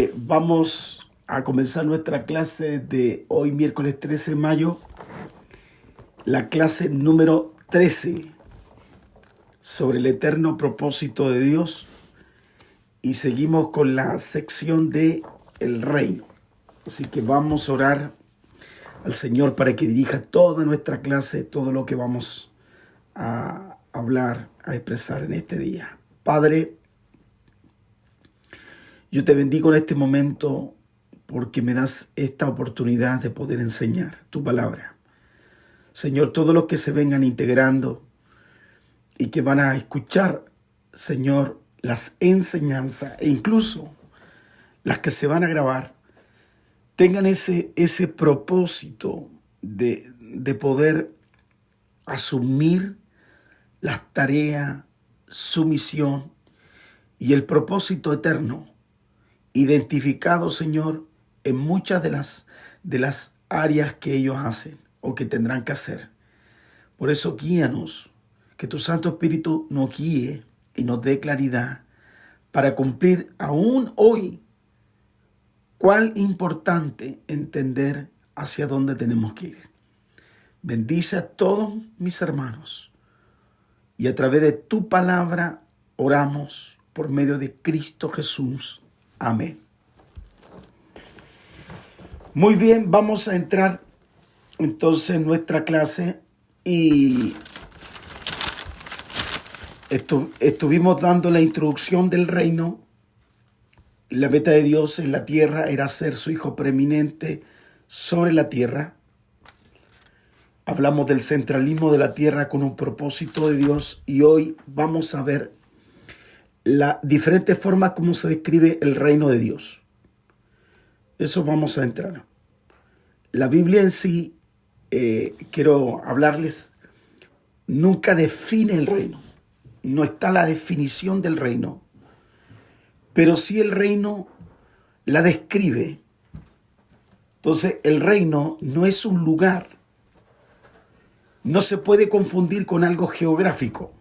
Vamos a comenzar nuestra clase de hoy, miércoles 13 de mayo, la clase número 13 sobre el eterno propósito de Dios, y seguimos con la sección de el reino. Así que vamos a orar al Señor para que dirija toda nuestra clase, todo lo que vamos a hablar, a expresar en este día. Padre, yo te bendigo en este momento porque me das esta oportunidad de poder enseñar tu palabra. Señor, todos los que se vengan integrando y que van a escuchar, Señor, las enseñanzas e incluso las que se van a grabar, tengan ese propósito de poder asumir las tareas, su misión y el propósito eterno identificado, Señor, en muchas de las áreas que ellos hacen o que tendrán que hacer. Por eso guíanos, que tu Santo Espíritu nos guíe y nos dé claridad para cumplir aún hoy cuál importante entender hacia dónde tenemos que ir. Bendice a todos mis hermanos y a través de tu palabra oramos por medio de Cristo Jesús. Amén. Muy bien, vamos a entrar entonces en nuestra clase y estuvimos dando la introducción del reino. La meta de Dios en la tierra era ser su hijo preeminente sobre la tierra. Hablamos del centralismo de la tierra con un propósito de Dios y hoy vamos a ver la diferente forma como se describe el reino de Dios. Eso vamos a entrar. La Biblia en sí, quiero hablarles, nunca define el reino. No está la definición del reino, pero sí el reino la describe. Entonces, el reino no es un lugar. No se puede confundir con algo geográfico.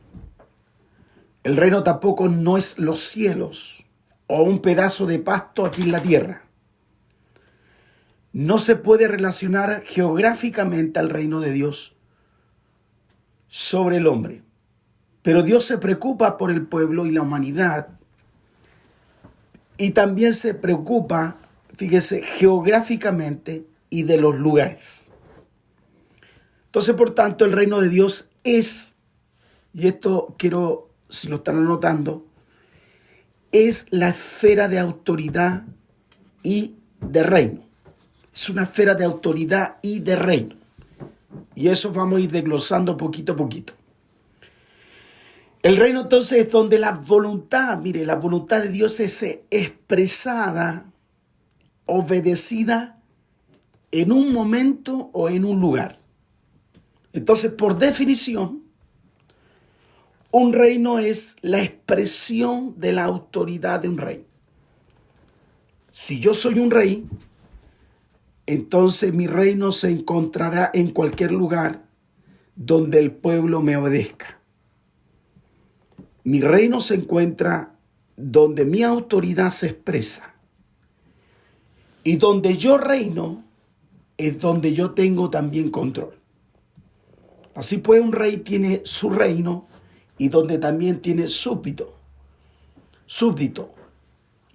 El reino tampoco no es los cielos o un pedazo de pasto aquí en la tierra. No se puede relacionar geográficamente al reino de Dios sobre el hombre. Pero Dios se preocupa por el pueblo y la humanidad. Y también se preocupa, fíjese, geográficamente y de los lugares. Entonces, por tanto, el reino de Dios es, y esto quiero, si lo están anotando, es la esfera de autoridad y de reino. Es una esfera de autoridad y de reino. Y eso vamos a ir desglosando poquito a poquito. El reino entonces es donde la voluntad, mire, la voluntad de Dios es expresada, obedecida en un momento o en un lugar. Entonces, por definición, un reino es la expresión de la autoridad de un rey. Si yo soy un rey, entonces mi reino se encontrará en cualquier lugar donde el pueblo me obedezca. Mi reino se encuentra donde mi autoridad se expresa. Y donde yo reino es donde yo tengo también control. Así pues, un rey tiene su reino y donde también tiene súbdito,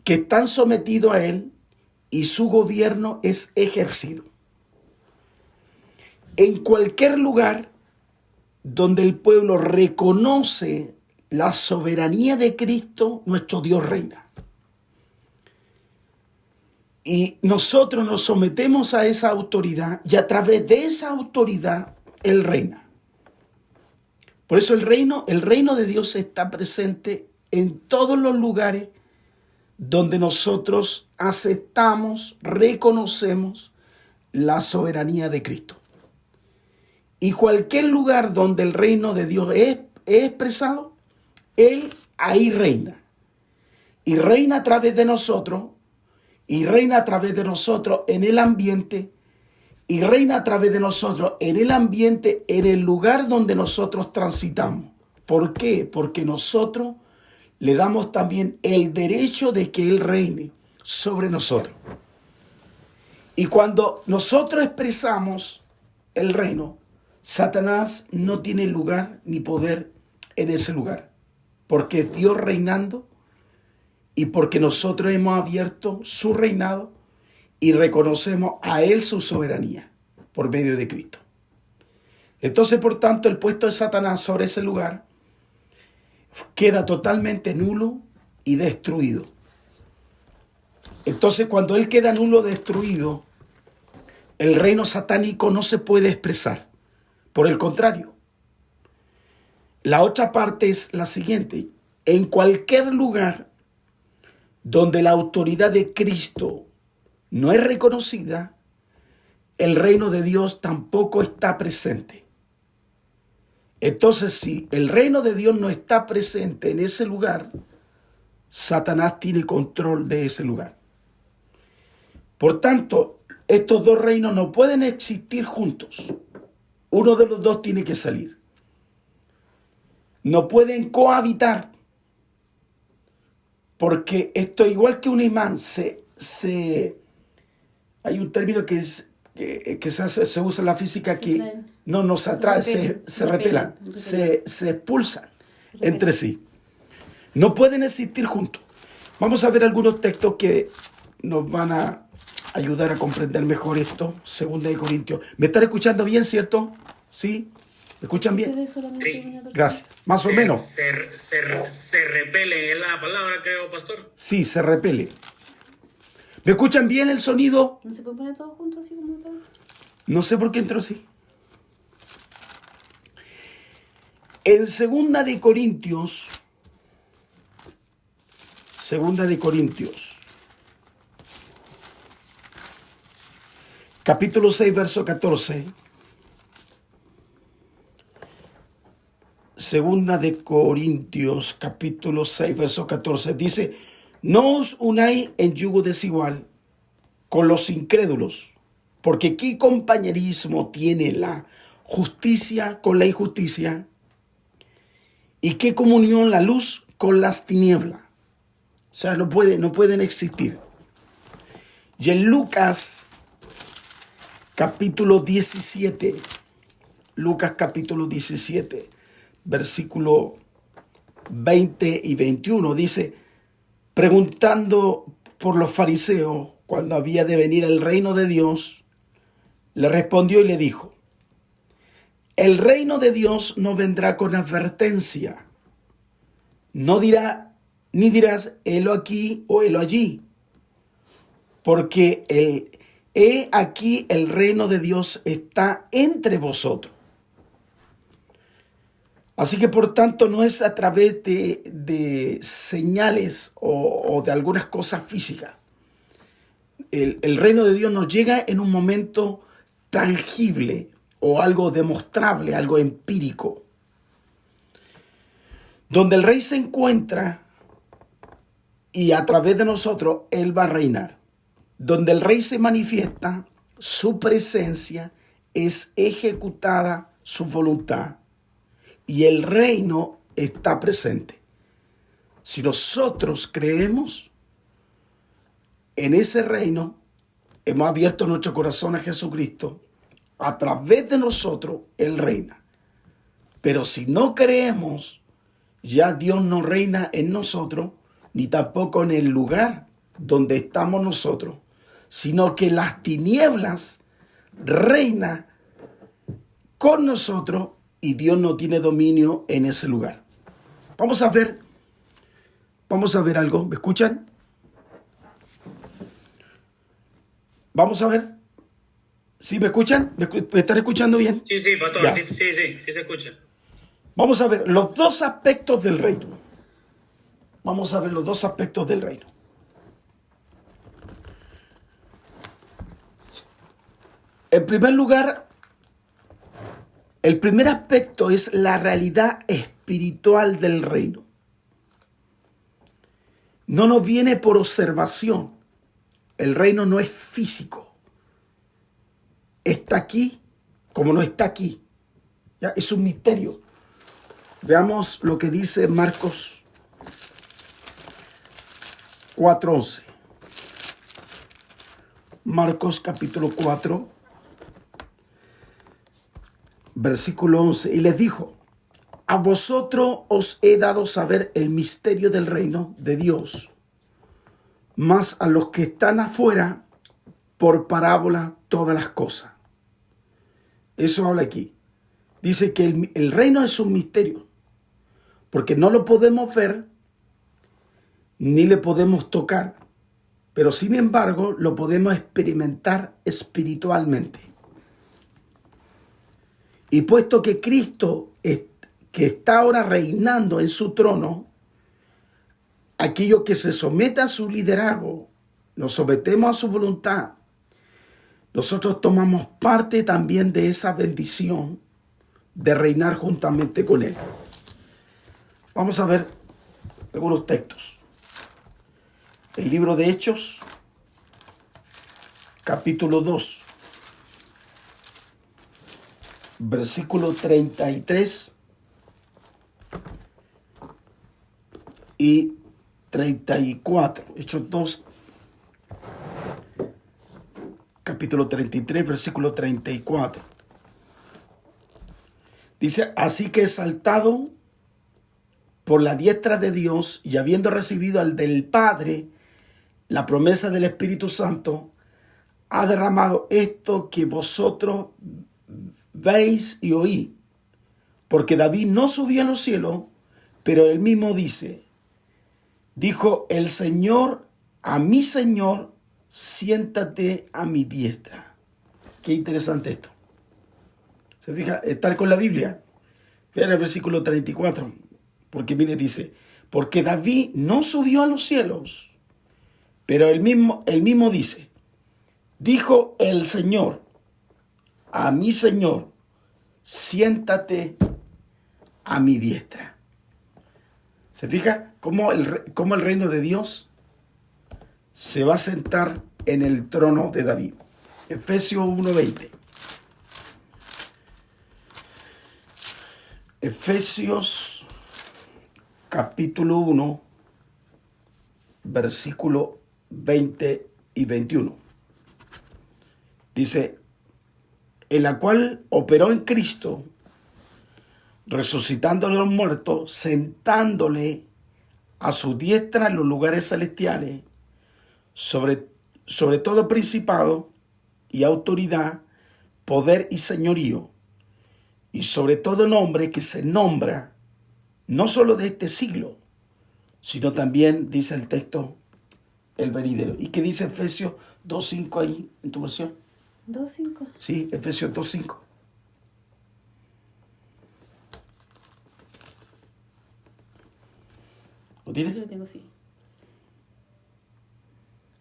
que están sometidos a él y su gobierno es ejercido. En cualquier lugar donde el pueblo reconoce la soberanía de Cristo, nuestro Dios reina. Y nosotros nos sometemos a esa autoridad y a través de esa autoridad Él reina. Por eso el reino de Dios está presente en todos los lugares donde nosotros aceptamos, reconocemos la soberanía de Cristo. Y cualquier lugar donde el reino de Dios es expresado, Él ahí reina. Y reina a través de nosotros, y reina a través de nosotros en el ambiente, y reina a través de nosotros en el ambiente, en el lugar donde nosotros transitamos. ¿Por qué? Porque nosotros le damos también el derecho de que Él reine. sobre nosotros. Y cuando nosotros expresamos el reino, Satanás no tiene lugar ni poder en ese lugar, porque es Dios reinando y porque nosotros hemos abierto su reinado y reconocemos a Él su soberanía por medio de Cristo. Entonces, por tanto, el puesto de Satanás sobre ese lugar queda totalmente nulo y destruido. Entonces, cuando Él queda nulo, destruido, el reino satánico no se puede expresar. Por el contrario, la otra parte es la siguiente. En cualquier lugar donde la autoridad de Cristo no es reconocida, el reino de Dios tampoco está presente. Entonces, si el reino de Dios no está presente en ese lugar, Satanás tiene control de ese lugar. Por tanto, estos dos reinos no pueden existir juntos. Uno de los dos tiene que salir. No pueden cohabitar, porque esto, igual que un imán, hay un término que se usa en la física que no se atrae, se repelan, se expulsan entre sí. No pueden existir juntos. Vamos a ver algunos textos que nos van a ayudar a comprender mejor esto. Segunda de Corintios. ¿Me están escuchando bien, cierto? ¿Sí? ¿Me escuchan bien? Sí. Gracias. Más o menos. Se repele es la palabra, creo, pastor. Sí, se repele. ¿Me escuchan bien el sonido? ¿No se puede poner todo junto así como todo? No sé por qué entró así. En Segunda de Corintios, capítulo 6, verso 14. Segunda de Corintios, capítulo 6, verso 14. Dice, no os unáis en yugo desigual con los incrédulos, porque ¿qué compañerismo tiene la justicia con la injusticia? ¿Y qué comunión la luz con las tinieblas? O sea, no pueden existir. Y en Lucas capítulo 17, versículo 20 y 21, dice, preguntando por los fariseos cuando había de venir el reino de Dios, le respondió y le dijo, el reino de Dios no vendrá con advertencia, no dirá, ni dirás, helo aquí o helo allí, porque he aquí el reino de Dios está entre vosotros. Así que por tanto no es a través de señales o de algunas cosas físicas. El reino de Dios nos llega en un momento tangible o algo demostrable, algo empírico, donde el rey se encuentra y a través de nosotros Él va a reinar. Donde el rey se manifiesta, su presencia es ejecutada, su voluntad, y el reino está presente. Si nosotros creemos en ese reino, hemos abierto nuestro corazón a Jesucristo, a través de nosotros Él reina. Pero si no creemos, ya Dios no reina en nosotros, ni tampoco en el lugar donde estamos nosotros, sino que las tinieblas reinan con nosotros y Dios no tiene dominio en ese lugar. Vamos a ver algo. ¿Me escuchan? Vamos a ver. ¿Sí me escuchan? ¿Me están escuchando bien? Sí, pastor, Ya. sí se escucha. Vamos a ver los dos aspectos del reino. Vamos a ver los dos aspectos del reino. En primer lugar, el primer aspecto es la realidad espiritual del reino. No nos viene por observación. El reino no es físico. Está aquí como no está aquí. ¿Ya? Es un misterio. Veamos lo que dice Marcos 4:11. Marcos capítulo 4, versículo 11. Y les dijo: a vosotros os he dado saber el misterio del reino de Dios, mas a los que están afuera, por parábola todas las cosas. Eso habla aquí. Dice que el reino es un misterio, porque no lo podemos ver, ni le podemos tocar, pero sin embargo lo podemos experimentar espiritualmente. Y puesto que Cristo, que está ahora reinando en su trono, aquello que se somete a su liderazgo, nos sometemos a su voluntad, nosotros tomamos parte también de esa bendición de reinar juntamente con Él. Vamos a ver algunos textos. El libro de Hechos, capítulo 2, versículo 33 y 34. Hechos 2, capítulo 33, versículo 34. Dice: así que exaltado por la diestra de Dios y habiendo recibido al del Padre la promesa del Espíritu Santo, ha derramado esto que vosotros veis y oís. Porque David no subió a los cielos, pero él mismo dice: dijo el Señor a mi Señor, siéntate a mi diestra. Qué interesante esto. ¿Se fija? Estar con la Biblia. Vean el versículo 34. Porque mire, dice: porque David no subió a los cielos, pero él mismo dice: dijo el Señor a mi Señor, siéntate a mi diestra. ¿Se fija cómo el reino de Dios se va a sentar en el trono de David? Efesios 1:20. Efesios capítulo 1, versículo 20 y 21. Dice: en la cual operó en Cristo, resucitándole a los muertos, sentándole a su diestra en los lugares celestiales, sobre todo principado y autoridad, poder y señorío, y sobre todo nombre que se nombra, no solo de este siglo, sino también, dice el texto, el venidero. ¿Y qué dice Efesios 2:5 ahí en tu versión? 2:5. Sí, Efesios 2:5. ¿Lo tienes? Lo tengo, sí.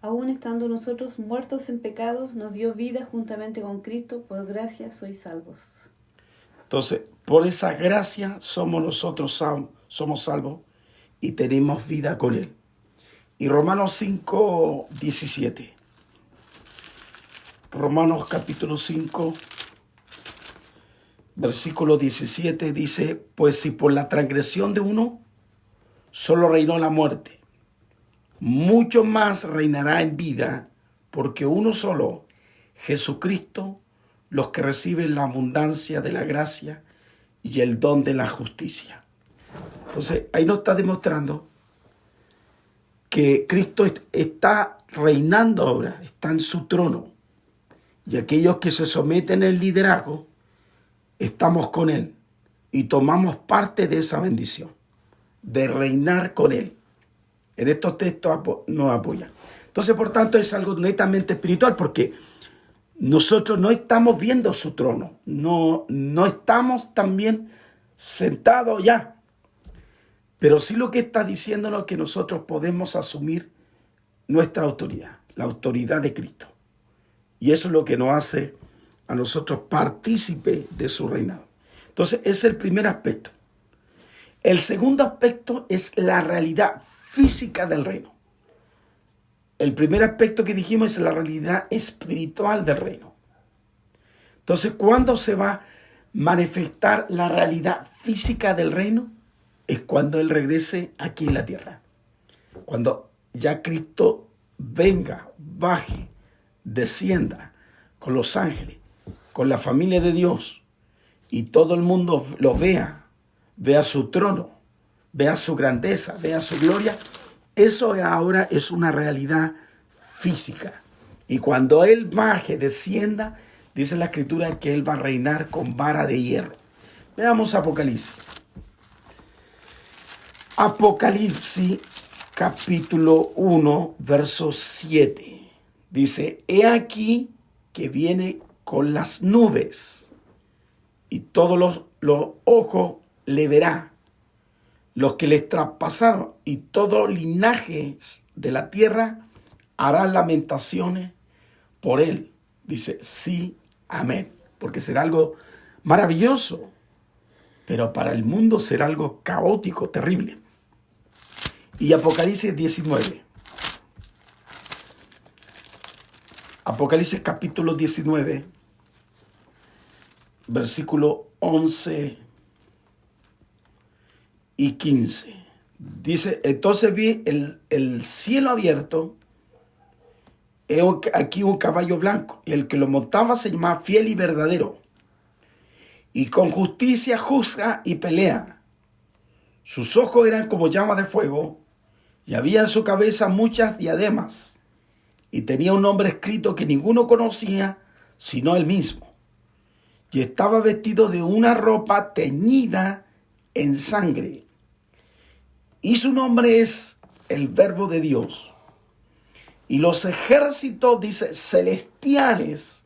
Aún estando nosotros muertos en pecados, nos dio vida juntamente con Cristo, por gracia sois salvos. Entonces, por esa gracia somos salvos y tenemos vida con Él. Y Romanos 5:17. Romanos capítulo 5, versículo 17 dice: pues si por la transgresión de uno solo reinó la muerte, mucho más reinará en vida, porque uno solo, Jesucristo, los que reciben la abundancia de la gracia y el don de la justicia. Entonces, ahí nos está demostrando que Cristo está reinando ahora, está en su trono. Y aquellos que se someten al liderazgo, estamos con Él y tomamos parte de esa bendición, de reinar con Él. En estos textos nos apoya. Entonces, por tanto, es algo netamente espiritual, porque nosotros no estamos viendo su trono, no estamos también sentados ya, pero sí lo que está diciéndonos es que nosotros podemos asumir nuestra autoridad, la autoridad de Cristo, y eso es lo que nos hace a nosotros partícipes de su reinado. Entonces, ese es el primer aspecto. El segundo aspecto es la realidad física del reino. El primer aspecto que dijimos es la realidad espiritual del reino. Entonces, ¿cuándo se va a manifestar la realidad física del reino? Es cuando Él regrese aquí en la tierra. Cuando ya Cristo venga, baje descienda con los ángeles, con la familia de Dios, y todo el mundo lo vea su trono, vea su grandeza, vea su gloria, eso ahora es una realidad física. Y cuando Él baje, descienda, dice la Escritura que Él va a reinar con vara de hierro. Veamos Apocalipsis. Apocalipsis capítulo 1, verso 7. Dice, he aquí que viene con las nubes, y todos los ojos le verá, los que les traspasaron, y todo linaje de la tierra harán lamentaciones por él. Dice, sí, amén. Porque será algo maravilloso, pero para el mundo será algo caótico, terrible. Y Apocalipsis 19. Apocalipsis capítulo 19, versículo 11 y 15. Dice, entonces vi el cielo abierto, aquí un caballo blanco, y el que lo montaba se llamaba Fiel y Verdadero, y con justicia juzga y pelea. Sus ojos eran como llamas de fuego, y había en su cabeza muchas diademas, y tenía un nombre escrito que ninguno conocía sino él mismo. Y estaba vestido de una ropa teñida en sangre, y su nombre es el Verbo de Dios. Y los ejércitos, dice, celestiales,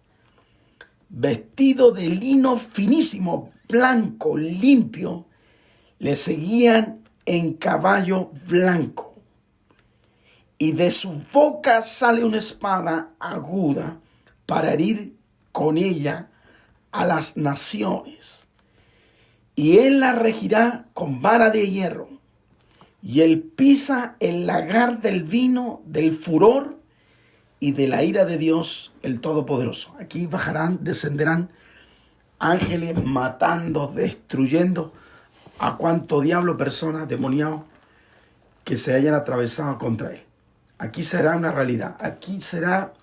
vestidos de lino finísimo, blanco, limpio, le seguían en caballo blanco. Y de su boca sale una espada aguda para herir con ella a las naciones. Y él la regirá con vara de hierro. Y él pisa el lagar del vino, del furor y de la ira de Dios el Todopoderoso. Aquí bajarán, descenderán ángeles matando, destruyendo a cuanto diablo, personas, demoniados que se hayan atravesado contra él. Aquí será una realidad. Aquí será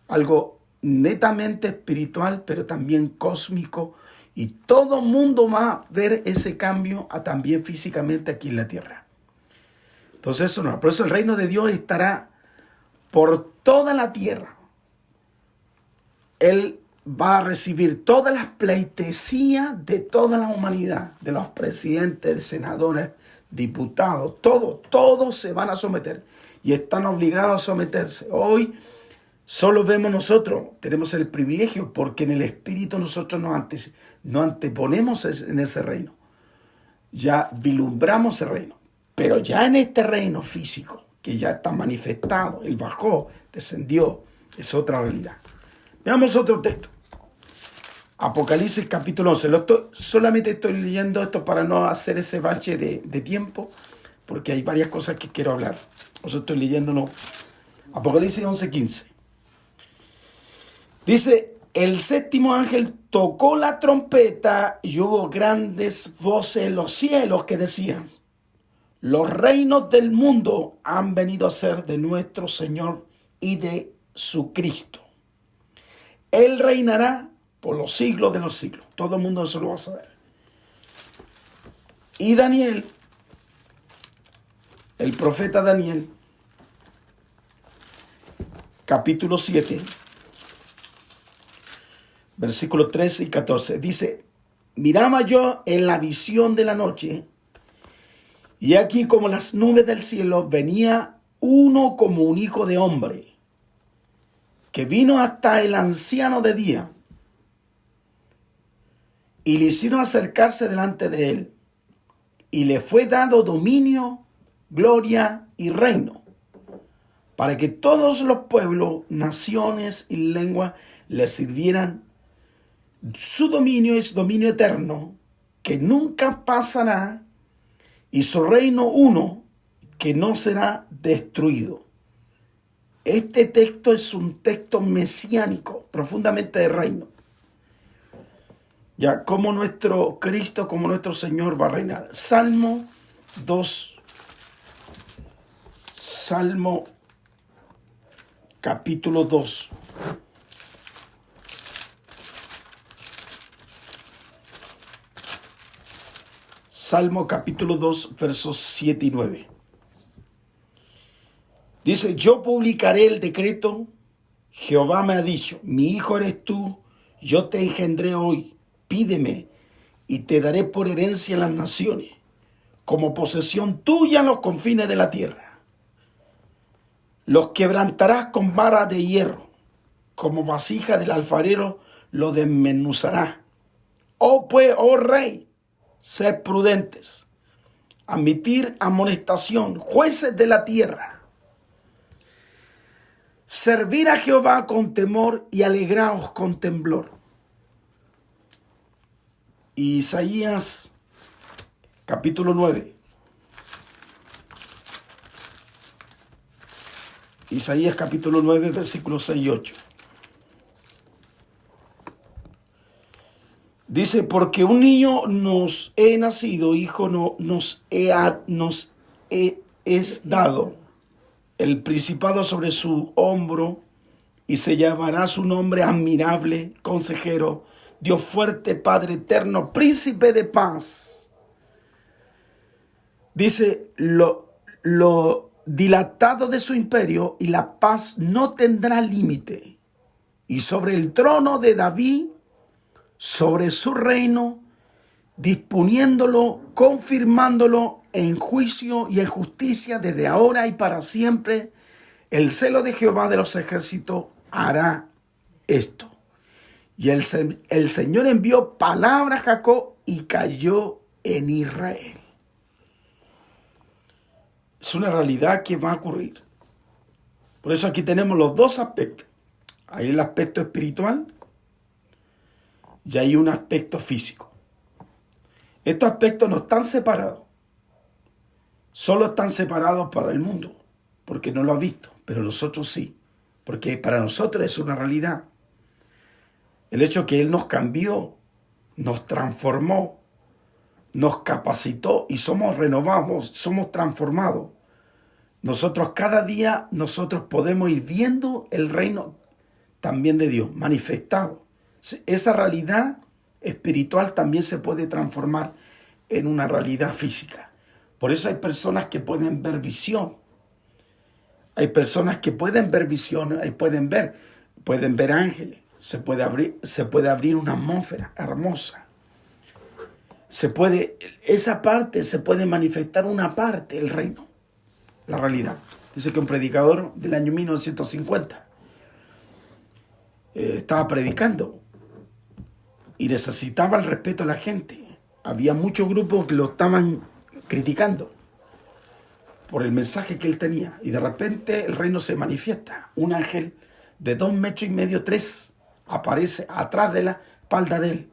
algo netamente espiritual, pero también cósmico. Y todo mundo va a ver ese cambio también físicamente aquí en la tierra. Entonces eso no. Por eso el reino de Dios estará por toda la tierra. Él va a recibir todas las pleitesías de toda la humanidad, de los presidentes, senadores, diputados, todos se van a someter y están obligados a someterse. Hoy solo vemos nosotros, tenemos el privilegio porque en el Espíritu nosotros nos anteponemos en ese reino. Ya vislumbramos el reino. Pero ya en este reino físico, que ya está manifestado, Él bajó, descendió, es otra realidad. Veamos otro texto. Apocalipsis capítulo 11. Solamente estoy leyendo esto para no hacer ese bache de tiempo, porque hay varias cosas que quiero hablar. Por eso estoy leyéndolo. Apocalipsis 11:15. Dice, el séptimo ángel tocó la trompeta y hubo grandes voces en los cielos que decían, los reinos del mundo han venido a ser de nuestro Señor y de su Cristo. Él reinará por los siglos de los siglos. Todo el mundo eso lo va a saber. Y Daniel, el profeta Daniel, capítulo 7, versículos 13 y 14, dice, miraba yo en la visión de la noche, y aquí como las nubes del cielo venía uno como un hijo de hombre, que vino hasta el anciano de día, y le hicieron acercarse delante de él, y le fue dado dominio, gloria y reino, para que todos los pueblos, naciones y lenguas le sirvieran. Su dominio es dominio eterno, que nunca pasará, y su reino uno, que no será destruido. Este texto es un texto mesiánico, profundamente de reino. Ya, como nuestro Cristo, como nuestro Señor va a reinar. Salmo 2. Salmo capítulo 2. Salmo capítulo 2, versos 7 y 9. Dice, yo publicaré el decreto. Jehová me ha dicho, mi hijo eres tú, yo te engendré hoy. Pídeme y te daré por herencia las naciones, como posesión tuya en los confines de la tierra. Los quebrantarás con vara de hierro, como vasija del alfarero lo desmenuzará. Oh pues, oh rey, sed prudentes, admitir amonestación, jueces de la tierra. Servir a Jehová con temor y alegraos con temblor. Isaías capítulo 9. Isaías capítulo 9, versículos 6 y 8. Dice, porque un niño nos he nacido, hijo nos es dado, el principado sobre su hombro, y se llamará su nombre admirable, consejero, Dios fuerte, Padre eterno, príncipe de paz. Dice, lo dilatado de su imperio y la paz no tendrá límite. Y sobre el trono de David, sobre su reino, disponiéndolo, confirmándolo en juicio y en justicia desde ahora y para siempre, el celo de Jehová de los ejércitos hará esto. Y el Señor envió palabra a Jacob y cayó en Israel. Es una realidad que va a ocurrir. Por eso aquí tenemos los dos aspectos. Hay el aspecto espiritual y hay un aspecto físico. Estos aspectos no están separados. Solo están separados para el mundo, porque no lo ha visto, pero nosotros sí, porque para nosotros es una realidad. El hecho que Él nos cambió, nos transformó, nos capacitó y somos renovados, somos transformados. Nosotros cada día, podemos ir viendo el reino también de Dios manifestado. Esa realidad espiritual también se puede transformar en una realidad física. Por eso hay personas que pueden ver visión. Hay personas que pueden ver visión, pueden ver ángeles. Se puede abrir una atmósfera hermosa. Esa parte se puede manifestar una parte del reino, la realidad. Dice que un predicador del año 1950 estaba predicando y necesitaba el respeto de la gente. Había muchos grupos que lo estaban criticando por el mensaje que él tenía, y de repente el reino se manifiesta. Un ángel de 2,5 metros, 3, aparece atrás de la espalda de él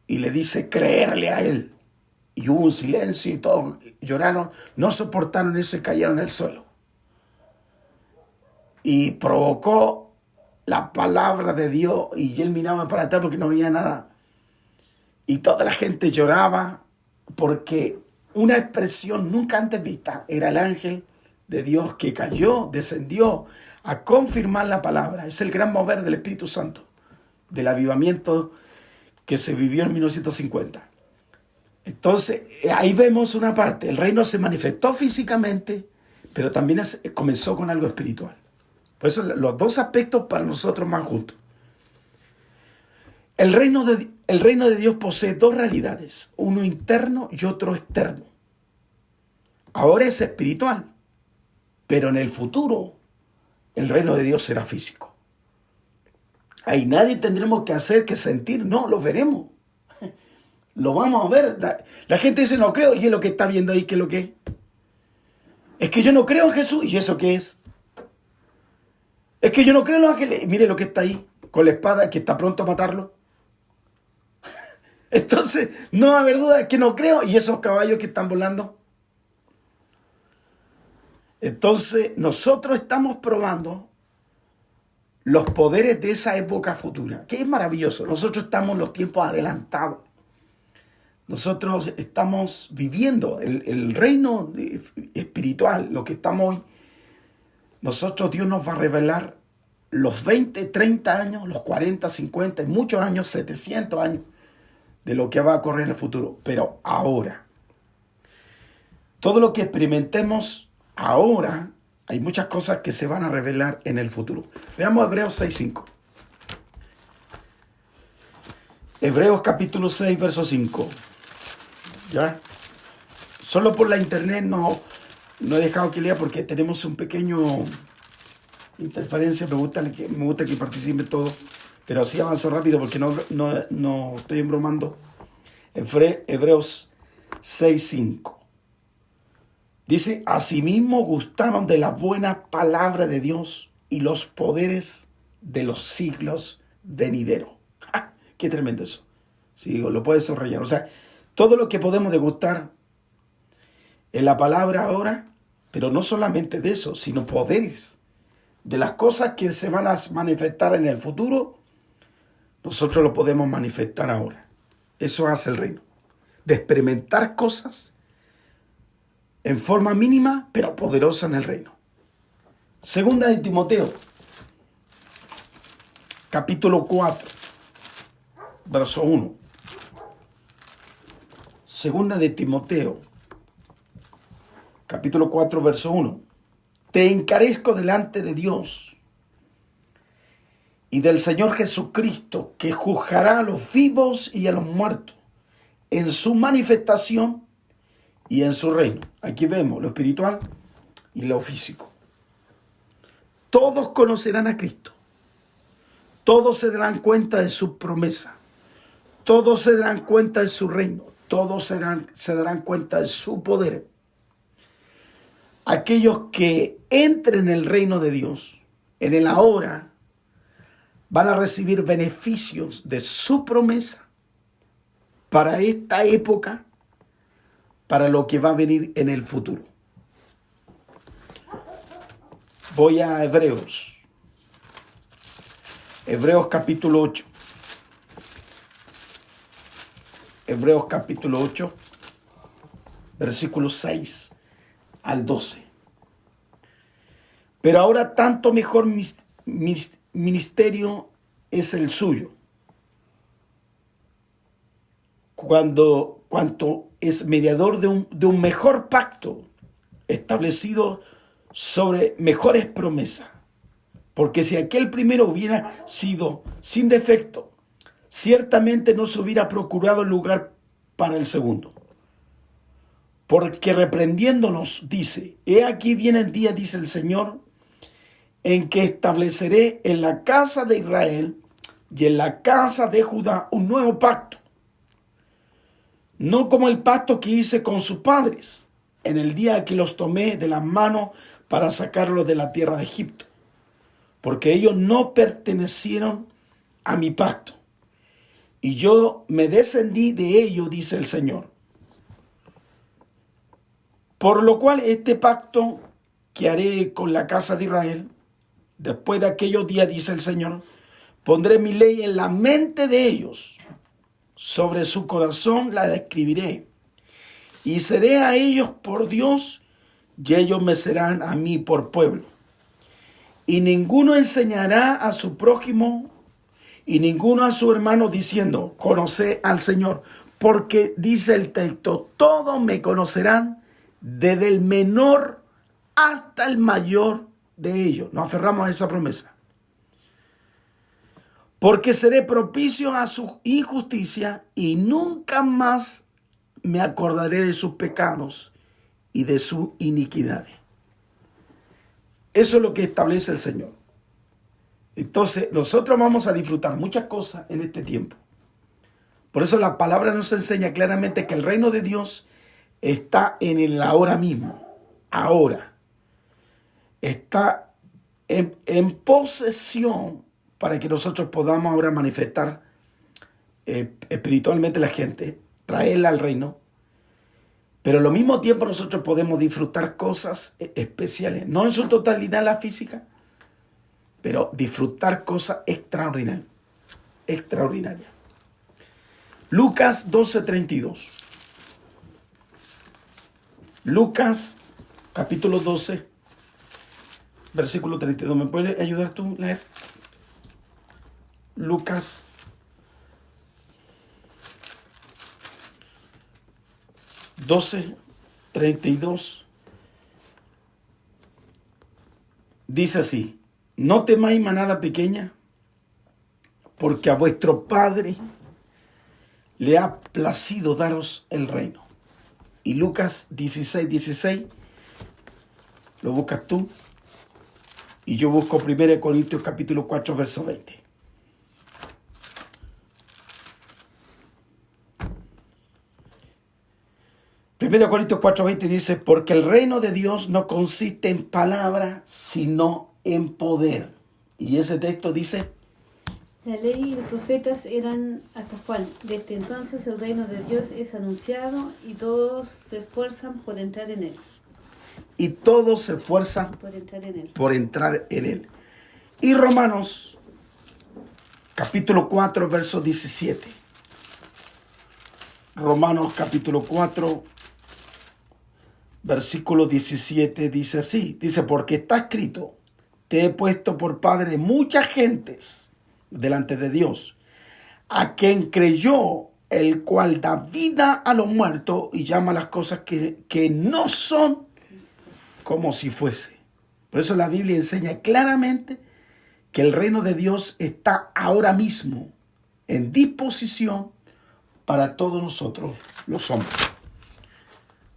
y le dice creerle a él. Y hubo un silencio y todos lloraron, no soportaron eso y cayeron en el suelo. Y provocó la palabra de Dios, y él miraba para atrás porque no veía nada. Y toda la gente lloraba porque una expresión nunca antes vista era el ángel de Dios que cayó, descendió a confirmar la palabra. Es el gran mover del Espíritu Santo, del avivamiento que se vivió en 1950. Entonces, ahí vemos una parte. El reino se manifestó físicamente, pero también comenzó con algo espiritual. Por eso los dos aspectos para nosotros van juntos. El reino de Dios posee dos realidades, uno interno y otro externo. Ahora es espiritual, pero en el futuro el reino de Dios será físico. Ahí nadie tendremos que hacer que sentir, no, lo veremos. Lo vamos a ver. La gente dice no creo, y es lo que está viendo ahí, ¿qué es lo que es? Es que yo no creo en Jesús, ¿y eso qué es? Es que yo no creo en los ángeles, mire lo que está ahí, con la espada que está pronto a matarlo. Entonces, no va a haber duda que no creo, y esos caballos que están volando. Entonces, nosotros estamos probando los poderes de esa época futura, que es maravilloso. Nosotros estamos en los tiempos adelantados. Nosotros estamos viviendo el reino espiritual, lo que estamos hoy. Nosotros, Dios nos va a revelar los 20, 30 años, los 40, 50, y muchos años, 700 años, de lo que va a ocurrir en el futuro. Pero ahora, Todo lo que experimentemos ahora, hay muchas cosas que se van a revelar en el futuro. Veamos Hebreos 6:5. Hebreos capítulo 6, verso 5. ¿Ya? Solo por la internet no he dejado que lea porque tenemos un pequeño interferencia. Me gusta que participe todo, pero así avanzo rápido porque no estoy embromando. Hebreos 6:5. Dice, asimismo gustaron de la buena palabra de Dios y los poderes de los siglos venideros. ¡Ja! ¡Qué tremendo eso! Sí, lo puedes subrayar. O sea, todo lo que podemos degustar en la palabra ahora, pero no solamente de eso, sino poderes de las cosas que se van a manifestar en el futuro, nosotros lo podemos manifestar ahora. Eso hace el reino. De experimentar cosas en forma mínima, pero poderosa en el reino. Segunda de Timoteo, capítulo 4, verso 1. Segunda de Timoteo, capítulo 4, verso 1. Te encarezco delante de Dios y del Señor Jesucristo, que juzgará a los vivos y a los muertos en su manifestación y en su reino. Aquí vemos lo espiritual y lo físico. Todos conocerán a Cristo. Todos se darán cuenta de su promesa. Todos se darán cuenta de su reino. Todos se darán cuenta de su poder. Aquellos que entren en el reino de Dios, en el ahora, van a recibir beneficios de su promesa para esta época, para lo que va a venir en el futuro. Voy a Hebreos. Hebreos capítulo 8. Hebreos capítulo 8, versículos 6 al 12. Pero ahora tanto mejor ministerio es el suyo, cuanto es mediador de un mejor pacto establecido sobre mejores promesas. Porque si aquel primero hubiera sido sin defecto, ciertamente no se hubiera procurado lugar para el segundo. Porque reprendiéndonos dice, he aquí viene el día, dice el Señor, en que estableceré en la casa de Israel y en la casa de Judá un nuevo pacto. No como el pacto que hice con sus padres en el día que los tomé de las manos para sacarlos de la tierra de Egipto. Porque ellos no pertenecieron a mi pacto. Y yo me descendí de ellos, dice el Señor. Por lo cual este pacto que haré con la casa de Israel, después de aquellos días, dice el Señor, pondré mi ley en la mente de ellos, sobre su corazón la escribiré, y seré a ellos por Dios, y ellos me serán a mí por pueblo. Y ninguno enseñará a su prójimo, y ninguno a su hermano, diciendo, conoce al Señor, porque dice el texto, todos me conocerán, desde el menor hasta el mayor de ellos. Nos aferramos a esa promesa. Porque seré propicio a su injusticia y nunca más me acordaré de sus pecados y de sus iniquidades. Eso es lo que establece el Señor. Entonces, nosotros vamos a disfrutar muchas cosas en este tiempo. Por eso la palabra nos enseña claramente que el reino de Dios está en el ahora mismo. Ahora. Está en posesión para que nosotros podamos ahora manifestar espiritualmente a la gente, traerla al reino. Pero al mismo tiempo nosotros podemos disfrutar cosas especiales. No en su totalidad la física, pero disfrutar cosas extraordinarias. Extraordinarias. Lucas 12:32. Lucas capítulo 12, versículo 32. ¿Me puedes ayudar tú a leer? Lucas 12, 32. Dice así: no temáis, manada pequeña, porque a vuestro Padre le ha placido daros el reino. Y Lucas 16:16, lo buscas tú, y yo busco 1 Corintios capítulo 4, verso 20. Primero Corintios 4:20 dice: porque el reino de Dios no consiste en palabras, sino en poder. Y ese texto dice: La ley y los profetas eran hasta Juan. Desde entonces el reino de Dios es anunciado y todos se esfuerzan por entrar en él. y todos se esfuerzan Por entrar en él. por entrar en él. Y Romanos capítulo 4, verso 17. Romanos capítulo 4, versículo 17 dice así. Dice: porque está escrito, te he puesto por padre de muchas gentes delante de Dios, a quien creyó, el cual da vida a los muertos y llama las cosas que no son como si fuese. Por eso la Biblia enseña claramente que el reino de Dios está ahora mismo en disposición para todos nosotros los hombres.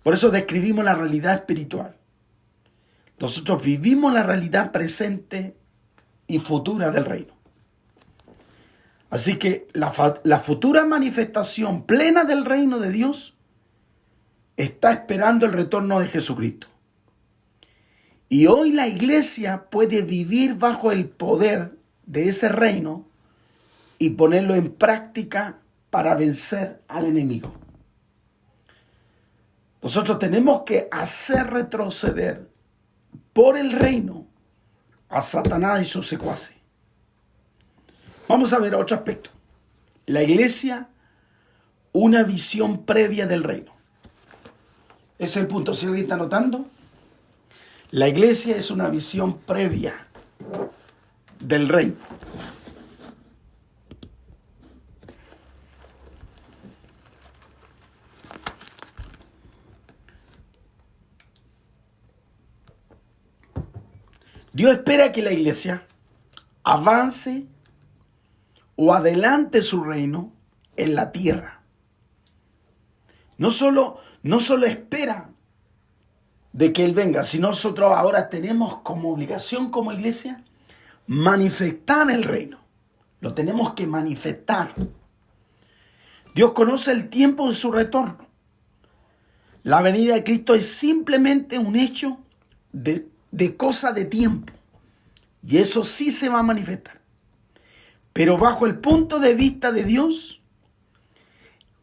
Por eso describimos la realidad espiritual. Nosotros vivimos la realidad presente y futura del reino. Así que la futura manifestación plena del reino de Dios está esperando el retorno de Jesucristo. Y hoy la iglesia puede vivir bajo el poder de ese reino y ponerlo en práctica para vencer al enemigo. Nosotros tenemos que hacer retroceder por el reino a Satanás y sus secuaces. Vamos a ver otro aspecto. La iglesia, una visión previa del reino. Ese es el punto. Si alguien está notando, la iglesia es una visión previa del reino. Dios espera que la iglesia avance o adelante su reino en la tierra. No solo espera de que Él venga, sino nosotros ahora tenemos como obligación como iglesia manifestar el reino. Lo tenemos que manifestar. Dios conoce el tiempo de su retorno. La venida de Cristo es simplemente un hecho de cosa de tiempo. Y eso sí se va a manifestar. Pero bajo el punto de vista de Dios,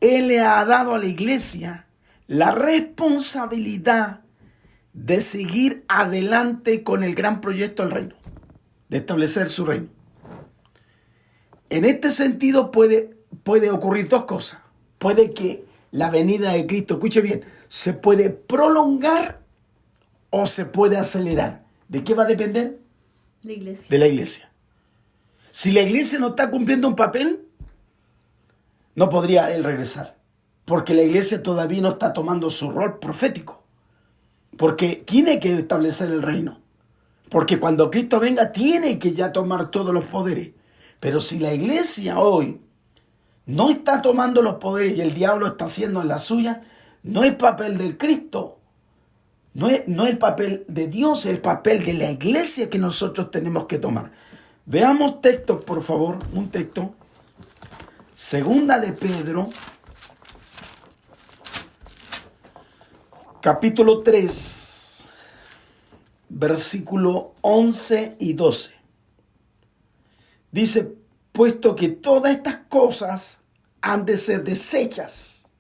Él le ha dado a la iglesia la responsabilidad de seguir adelante con el gran proyecto del reino, de establecer su reino. En este sentido puede ocurrir dos cosas. Puede que la venida de Cristo, escuche bien, se puede prolongar o se puede acelerar. ¿De qué va a depender? La iglesia. De la iglesia. Si la iglesia no está cumpliendo un papel, no podría Él regresar. Porque la iglesia todavía no está tomando su rol profético. Porque tiene que establecer el reino. Porque cuando Cristo venga, tiene que ya tomar todos los poderes. Pero si la iglesia hoy no está tomando los poderes y el diablo está haciendo la suya, no es papel del Cristo. No es el papel de Dios, es el papel de la iglesia que nosotros tenemos que tomar. Veamos textos, por favor, un texto. Segunda de Pedro, capítulo 3, versículo 11 y 12. Dice: puesto que todas estas cosas han de ser deshechas,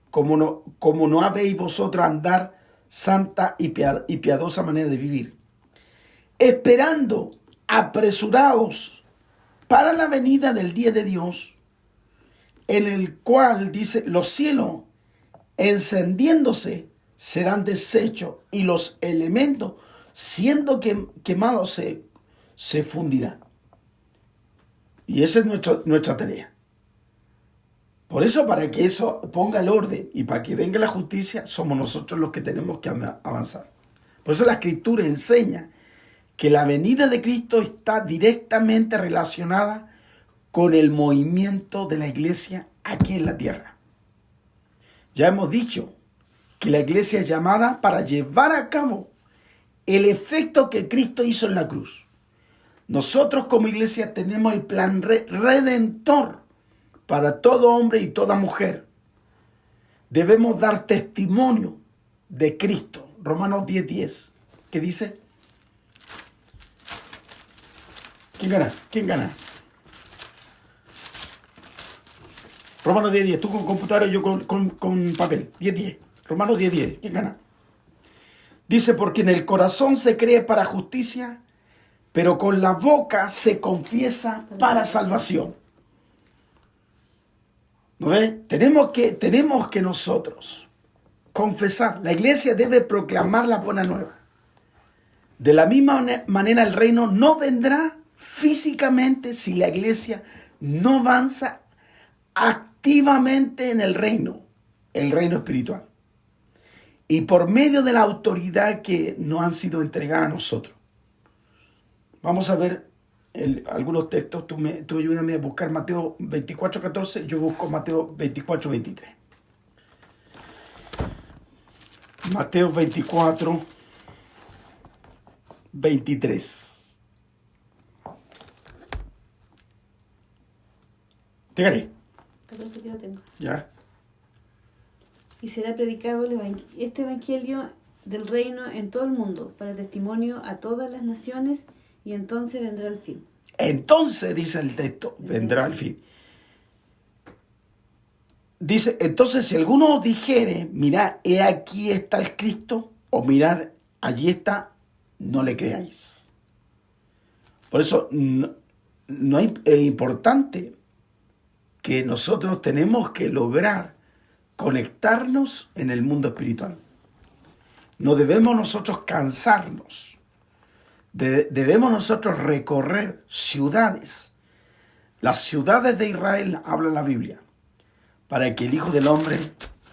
como no habéis vosotros andar santa y piadosa manera de vivir, esperando apresurados para la venida del día de Dios, en el cual, dice, los cielos encendiéndose serán deshechos y los elementos siendo quemados se fundirán. Y esa es nuestra tarea. Por eso, para que eso ponga el orden y para que venga la justicia, somos nosotros los que tenemos que avanzar. Por eso la Escritura enseña que la venida de Cristo está directamente relacionada con el movimiento de la iglesia aquí en la tierra. Ya hemos dicho que la iglesia es llamada para llevar a cabo el efecto que Cristo hizo en la cruz. Nosotros como iglesia tenemos el plan redentor para todo hombre y toda mujer. Debemos dar testimonio de Cristo. Romanos 10:10. ¿Qué dice? ¿Quién gana? ¿Quién gana? Romanos 10:10. Tú con computadora y yo con papel. 10:10. Romanos 10:10. ¿Quién gana? Dice, porque en el corazón se cree para justicia, pero con la boca se confiesa para salvación. ¿No ves? Tenemos que nosotros confesar. La iglesia debe proclamar la buena nueva. De la misma manera el reino no vendrá físicamente si la iglesia no avanza activamente en el reino espiritual. Y por medio de la autoridad que nos han sido entregadas a nosotros. Vamos a ver algunos textos. Tú ayúdame a buscar Mateo 24:14. Yo busco Mateo 24:23. Mateo 24:23. ¿Te gané? Yo lo tengo. Ya. Y será predicado este evangelio del reino en todo el mundo, para testimonio a todas las naciones, y entonces vendrá el fin. Entonces, dice el texto, vendrá el fin. Dice, entonces si alguno dijere, mirad, he aquí está el Cristo, o mirad, allí está, no le creáis. Por eso es importante que nosotros tenemos que lograr conectarnos en el mundo espiritual. No debemos nosotros cansarnos. Debemos nosotros recorrer ciudades. Las ciudades de Israel habla la Biblia, para que el Hijo del Hombre,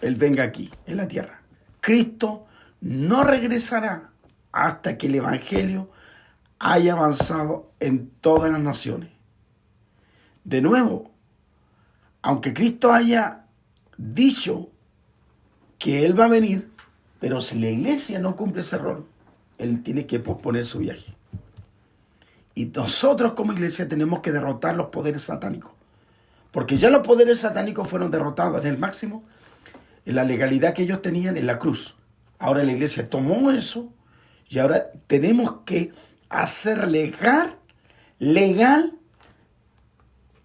Él venga aquí, en la tierra. Cristo no regresará hasta que el Evangelio haya avanzado en todas las naciones. De nuevo, aunque Cristo haya dicho que Él va a venir, pero si la iglesia no cumple ese rol, Él tiene que posponer su viaje. Y nosotros como iglesia tenemos que derrotar los poderes satánicos. Porque ya los poderes satánicos fueron derrotados en el máximo, en la legalidad que ellos tenían en la cruz. Ahora la iglesia tomó eso y ahora tenemos que hacer legal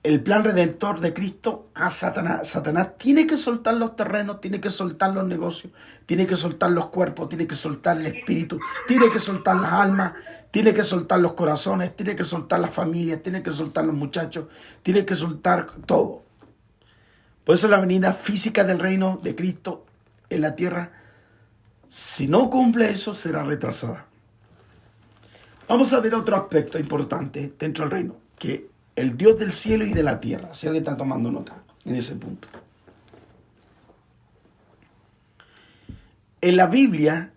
el plan redentor de Cristo a Satanás. Satanás tiene que soltar los terrenos, tiene que soltar los negocios, tiene que soltar los cuerpos, tiene que soltar el espíritu, tiene que soltar las almas, tiene que soltar los corazones, tiene que soltar las familias, tiene que soltar los muchachos, tiene que soltar todo. Por eso la venida física del reino de Cristo en la tierra, si no cumple eso, será retrasada. Vamos a ver otro aspecto importante dentro del reino, que el Dios del cielo y de la tierra. Si alguien está tomando nota en ese punto. En la Biblia,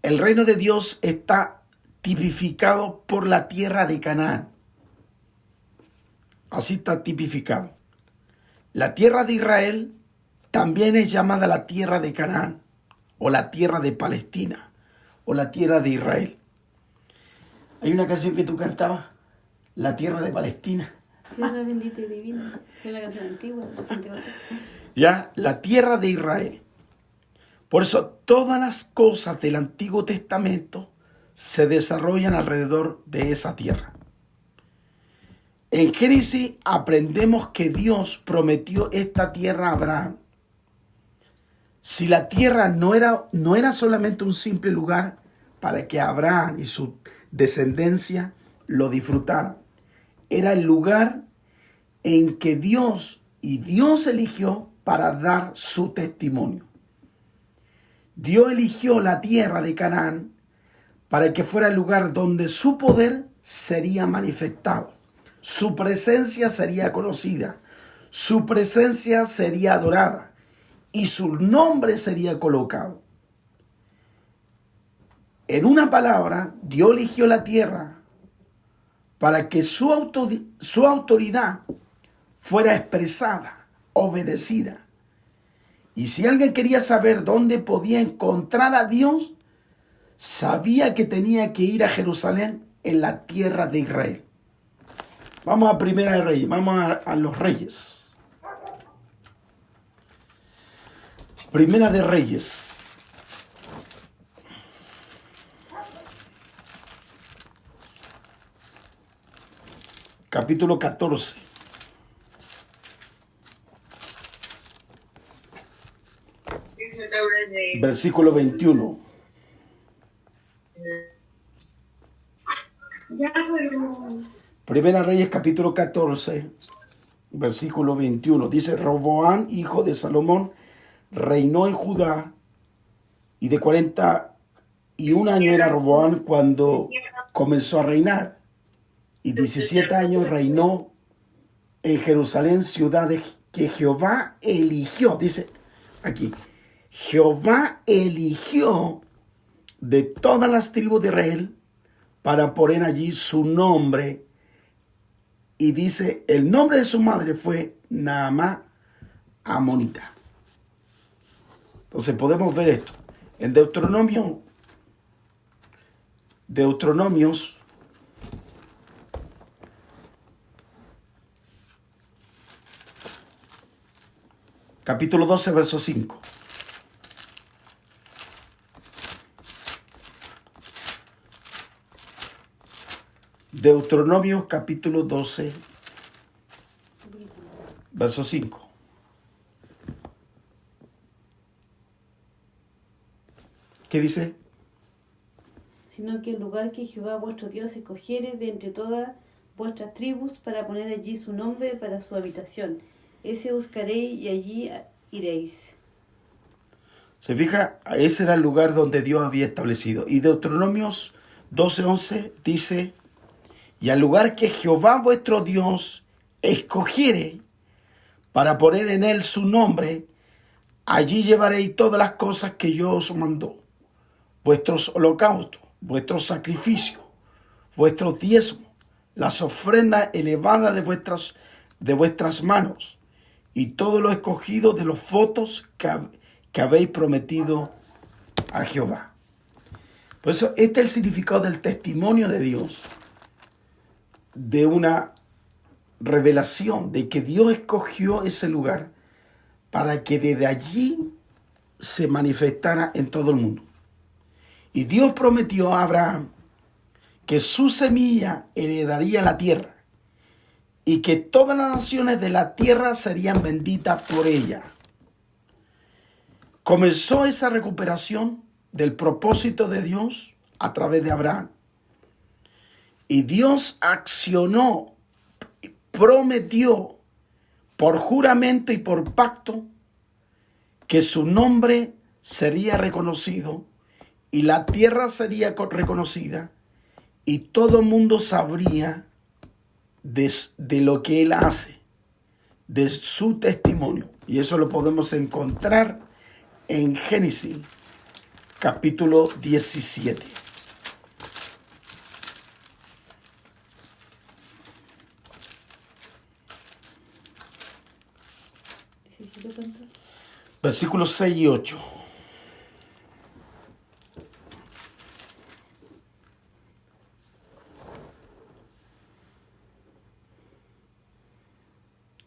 el reino de Dios está tipificado por la tierra de Canaán. Así está tipificado. La tierra de Israel también es llamada la tierra de Canaán, o la tierra de Palestina, o la tierra de Israel. Hay una canción que tú cantabas, La tierra de Palestina. Tierra bendita y divina. Es una canción antigua. Ya, la tierra de Israel. Por eso todas las cosas del Antiguo Testamento se desarrollan alrededor de esa tierra. En Génesis aprendemos que Dios prometió esta tierra a Abraham. Si la tierra no era solamente un simple lugar para que Abraham y su descendencia lo disfrutaran, era el lugar en que Dios eligió para dar su testimonio. Dios eligió la tierra de Canaán para que fuera el lugar donde su poder sería manifestado, su presencia sería conocida, Su presencia sería adorada y su nombre sería colocado. En una palabra, Dios eligió la tierra para que su autoridad fuera expresada, obedecida. Y si alguien quería saber dónde podía encontrar a Dios, sabía que tenía que ir a Jerusalén, en la tierra de Israel. Vamos a Primera de Reyes, vamos a los Reyes. Primera de Reyes. Capítulo 14. Versículo 21. Primera Reyes capítulo 14, versículo 21. Dice, Roboam, hijo de Salomón, reinó en Judá, y de 41 años era Roboam cuando comenzó a reinar, y 17 años reinó en Jerusalén, ciudad que Jehová eligió. Dice aquí, Jehová eligió de todas las tribus de Israel para poner allí su nombre. Y dice, el nombre de su madre fue Naamá Amonita. Entonces podemos ver esto. En Deuteronomios, capítulo 12, verso 5. Deuteronomio capítulo 12, verso 5. ¿Qué dice? Sino que el lugar que Jehová vuestro Dios escogiere de entre todas vuestras tribus para poner allí su nombre para su habitación, ese buscaréis y allí iréis. Se fija, ese era el lugar donde Dios había establecido. Y Deuteronomios 12:11 dice, y al lugar que Jehová vuestro Dios escogiere para poner en él su nombre, allí llevaréis todas las cosas que yo os mando, vuestros holocaustos, vuestros sacrificios, vuestros diezmos, las ofrendas elevadas de vuestras manos, y todo lo escogido de los votos que habéis prometido a Jehová. Por eso, este es el significado del testimonio de Dios, de una revelación de que Dios escogió ese lugar para que desde allí se manifestara en todo el mundo. Y Dios prometió a Abraham que su semilla heredaría la tierra y que todas las naciones de la tierra serían benditas por ella. Comenzó esa recuperación del propósito de Dios a través de Abraham. Y Dios accionó, prometió por juramento y por pacto que su nombre sería reconocido y la tierra sería reconocida y todo el mundo sabría de lo que él hace, de su testimonio. Y eso lo podemos encontrar en Génesis capítulo 17. Versículos 6 y 8.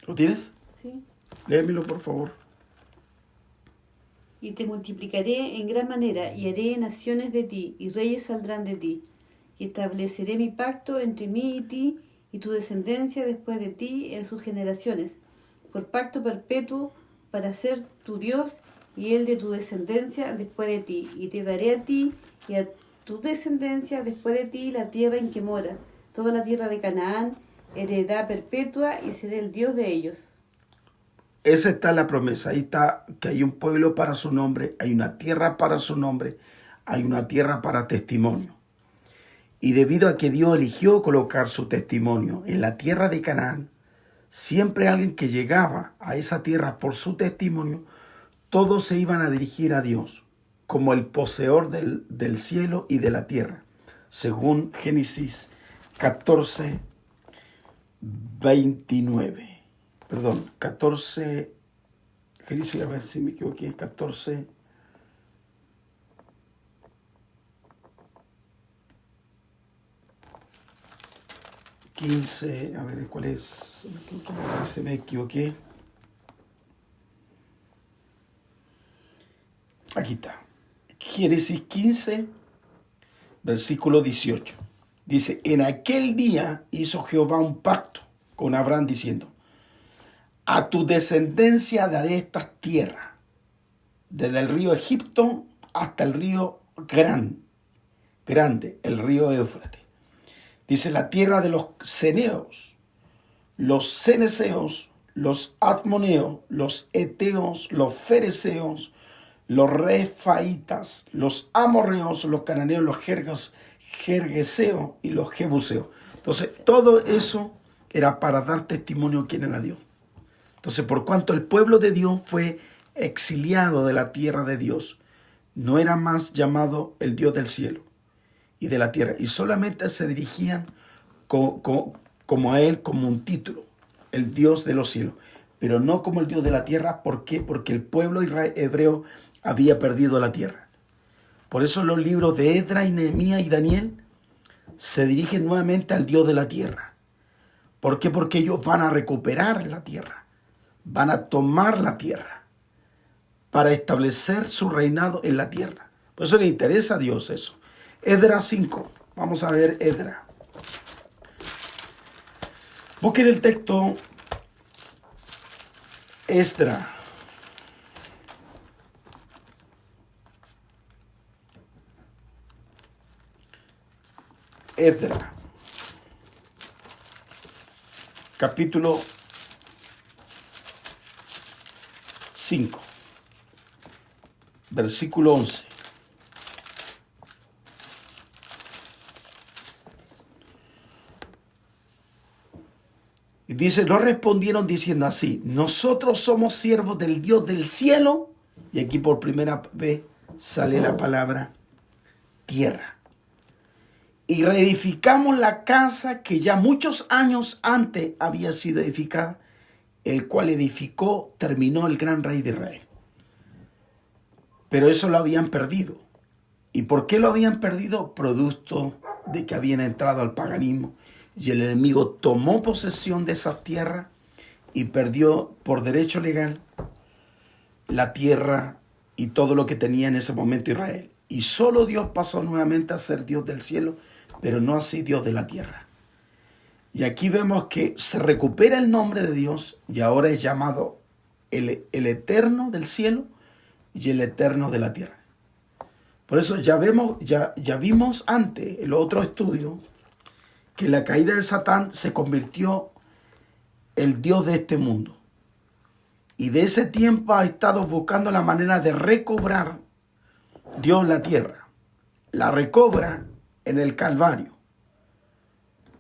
¿Lo tienes? Sí. Léemelo, por favor. Y te multiplicaré en gran manera, y haré naciones de ti, y reyes saldrán de ti. Y estableceré mi pacto entre mí y ti, y tu descendencia después de ti en sus generaciones, por pacto perpetuo, para ser tu Dios, y el de tu descendencia después de ti. Y te daré a ti y a tu descendencia después de ti la tierra en que mora, toda la tierra de Canaán, heredad perpetua, y seré el Dios de ellos. Esa está la promesa. Ahí está que hay un pueblo para su nombre, hay una tierra para su nombre, hay una tierra para testimonio. Y debido a que Dios eligió colocar su testimonio en la tierra de Canaán, siempre alguien que llegaba a esa tierra por su testimonio, todos se iban a dirigir a Dios como el poseedor del cielo y de la tierra, según Génesis 14, 29. Perdón, 14, Génesis, a ver si me equivoqué, 14, 15, a ver cuál es, me equivoqué. Aquí está. Génesis 15, versículo 18. Dice, en aquel día hizo Jehová un pacto con Abraham diciendo, a tu descendencia daré esta tierra, desde el río Egipto hasta el río grande, el río Éufrates. Dice, la tierra de los ceneos, los ceneseos, los admoneos, los eteos, los fereceos, los refaitas, los amorreos, los cananeos, los jergeseos y los jebuseos. Entonces, todo eso era para dar testimonio de quién era Dios. Entonces, por cuanto el pueblo de Dios fue exiliado de la tierra de Dios, no era más llamado el Dios del cielo y de la tierra, y solamente se dirigían como a él, como un título, el Dios de los cielos, pero no como el Dios de la tierra. ¿Por qué? Porque el pueblo hebreo había perdido la tierra. Por eso los libros de Esdras y Nehemías y Daniel se dirigen nuevamente al Dios de la tierra. ¿Por qué? Porque ellos van a recuperar la tierra, van a tomar la tierra para establecer su reinado en la tierra. Por eso le interesa a Dios eso. Esdras 5, vamos a ver Esdras. Busquen el texto Esdras. Esdras, capítulo 5, versículo 11. Y dice, no respondieron diciendo así, nosotros somos siervos del Dios del cielo. Y aquí por primera vez sale la palabra tierra. Y reedificamos la casa que ya muchos años antes había sido edificada, el cual edificó, terminó el gran rey de Israel. Pero eso lo habían perdido. ¿Y por qué lo habían perdido? Producto de que habían entrado al paganismo y el enemigo tomó posesión de esa tierra y perdió por derecho legal la tierra y todo lo que tenía en ese momento Israel. Y solo Dios pasó nuevamente a ser Dios del cielo, pero no así Dios de la tierra. Y aquí vemos que se recupera el nombre de Dios y ahora es llamado el eterno del cielo y el eterno de la tierra. Por eso ya vimos antes, el otro estudio, que la caída de Satán se convirtió el Dios de este mundo. Y de ese tiempo ha estado buscando la manera de recobrar Dios la tierra. La recobra en el Calvario.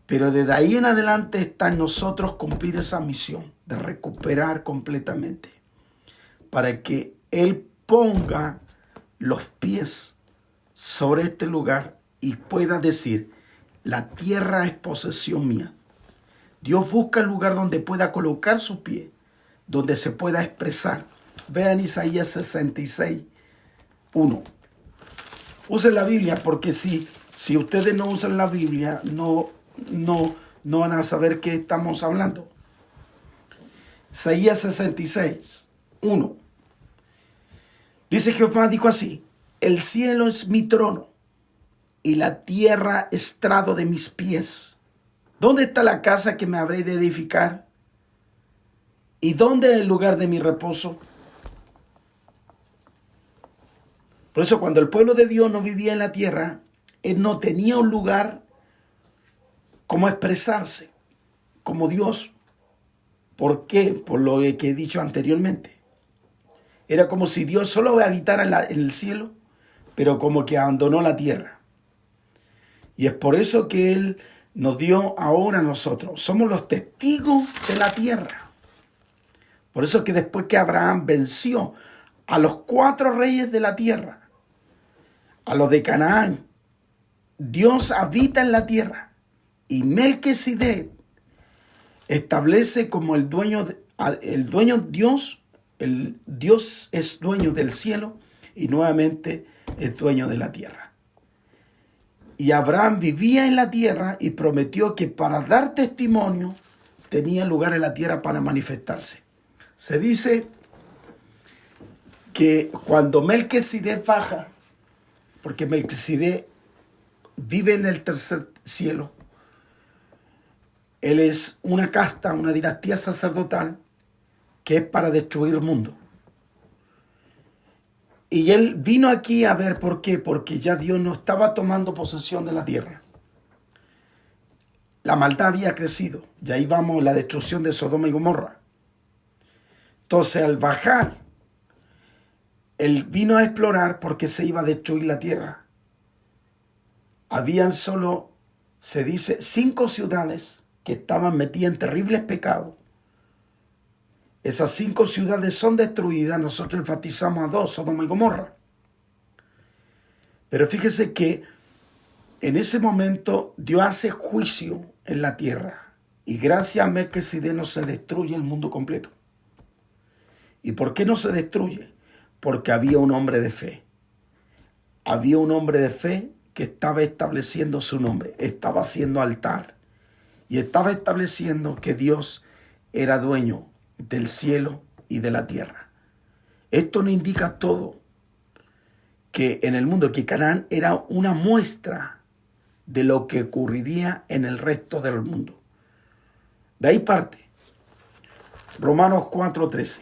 Pero desde ahí en adelante está en nosotros cumplir esa misión de recuperar completamente. Para que Él ponga los pies sobre este lugar y pueda decir, la tierra es posesión mía. Dios busca el lugar donde pueda colocar su pie, donde se pueda expresar. Vean Isaías 66, 1. Usen la Biblia porque si ustedes no usan la Biblia, no van a saber qué estamos hablando. Isaías 66, 1. Dice Jehová, dijo así, el cielo es mi trono y la tierra estrado de mis pies. ¿Dónde está la casa que me habré de edificar? ¿Y dónde es el lugar de mi reposo? Por eso cuando el pueblo de Dios no vivía en la tierra, él no tenía un lugar como expresarse como Dios. ¿Por qué? Por lo que he dicho anteriormente. Era como si Dios solo habitara en el cielo, pero como que abandonó la tierra. Y es por eso que él nos dio ahora a nosotros. Somos los testigos de la tierra. Por eso es que después que Abraham venció a los 4 reyes de la tierra, a los de Canaán, Dios habita en la tierra. Y Melquisedec establece como el dueño Dios, el Dios es dueño del cielo y nuevamente es dueño de la tierra. Y Abraham vivía en la tierra y prometió que para dar testimonio tenía lugar en la tierra para manifestarse. Se dice que cuando Melquisedec baja, porque Melquisedec vive en el tercer cielo, él es una casta, una dinastía sacerdotal que es para destruir el mundo. Y él vino aquí a ver por qué, porque ya Dios no estaba tomando posesión de la tierra. La maldad había crecido, y ahí vamos la destrucción de Sodoma y Gomorra. Entonces al bajar, él vino a explorar porque se iba a destruir la tierra. Habían solo, se dice, 5 ciudades que estaban metidas en terribles pecados. Esas 5 ciudades son destruidas. Nosotros enfatizamos a 2, Sodoma y Gomorra. Pero fíjese que en ese momento Dios hace juicio en la tierra. Y gracias a Melquisedec no se destruye el mundo completo. ¿Y por qué no se destruye? Porque había un hombre de fe. Había un hombre de fe que estaba estableciendo su nombre. Estaba haciendo altar. Y estaba estableciendo que Dios era dueño del cielo y de la tierra. Esto nos indica todo, que en el mundo, que Canaán era una muestra de lo que ocurriría en el resto del mundo. De ahí parte Romanos 4:13.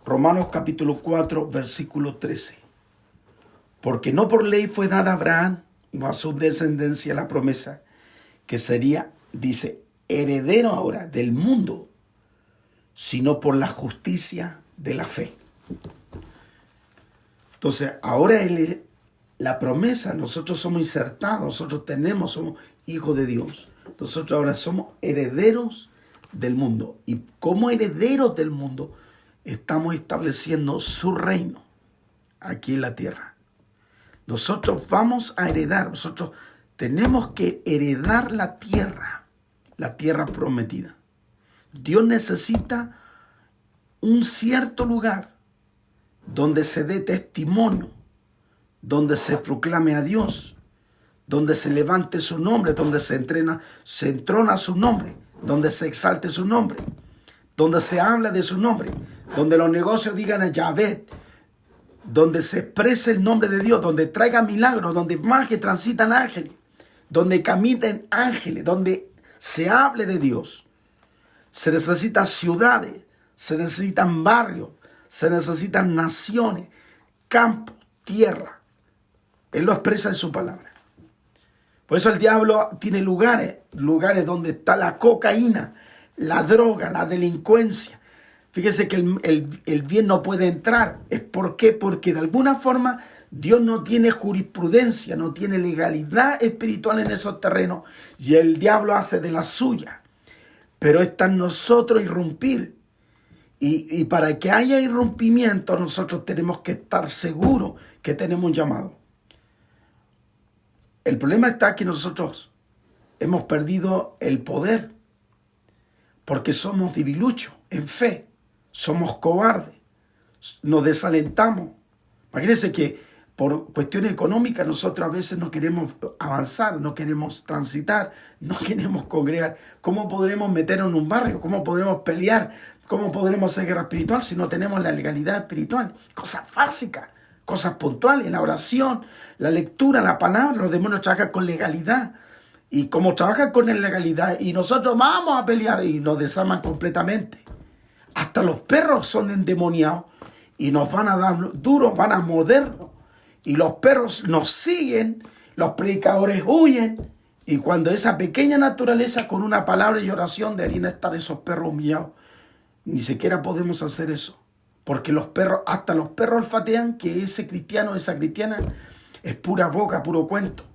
Romanos capítulo 4, versículo 13. Porque no por ley fue dada a Abraham o a su descendencia la promesa, que sería, dice, heredero ahora del mundo, sino por la justicia de la fe. Entonces, ahora la promesa, nosotros somos insertados, nosotros somos hijos de Dios. Nosotros ahora somos herederos del mundo. Y como herederos del mundo, estamos estableciendo su reino aquí en la tierra. Nosotros vamos a heredar, nosotros tenemos que heredar la tierra prometida. Dios necesita un cierto lugar donde se dé testimonio, donde se proclame a Dios, donde se levante su nombre, donde se entrona su nombre, donde se exalte su nombre, donde se habla de su nombre, donde los negocios digan a Yahvé, donde se exprese el nombre de Dios, donde traiga milagros, donde más que transitan ángeles, donde caminen ángeles, donde se hable de Dios. Se necesitan ciudades, se necesitan barrios, se necesitan naciones, campos, tierra. Él lo expresa en su palabra. Por eso el diablo tiene lugares donde está la cocaína, la droga, la delincuencia. Fíjese que el bien no puede entrar. ¿Por qué? Porque de alguna forma Dios no tiene jurisprudencia, no tiene legalidad espiritual en esos terrenos y el diablo hace de la suya. Pero está en nosotros irrumpir. Y para que haya irrumpimiento nosotros tenemos que estar seguros que tenemos un llamado. El problema está que nosotros hemos perdido el poder porque somos debiluchos en fe. Somos cobardes, nos desalentamos. Imagínense que por cuestiones económicas nosotros a veces no queremos avanzar, no queremos transitar, no queremos congregar. ¿Cómo podremos meternos en un barrio? ¿Cómo podremos pelear? ¿Cómo podremos hacer guerra espiritual si no tenemos la legalidad espiritual? Cosas básicas, cosas puntuales, la oración, la lectura, la palabra. Los demonios trabajan con legalidad. Y como trabajan con legalidad y nosotros vamos a pelear y nos desarman completamente. Hasta los perros son endemoniados y nos van a dar duro, van a mordernos. Y los perros nos siguen, los predicadores huyen. Y cuando esa pequeña naturaleza con una palabra y oración deberían estar esos perros humillados. Ni siquiera podemos hacer eso. Porque hasta los perros olfatean que ese cristiano, esa cristiana, es pura boca, puro cuento.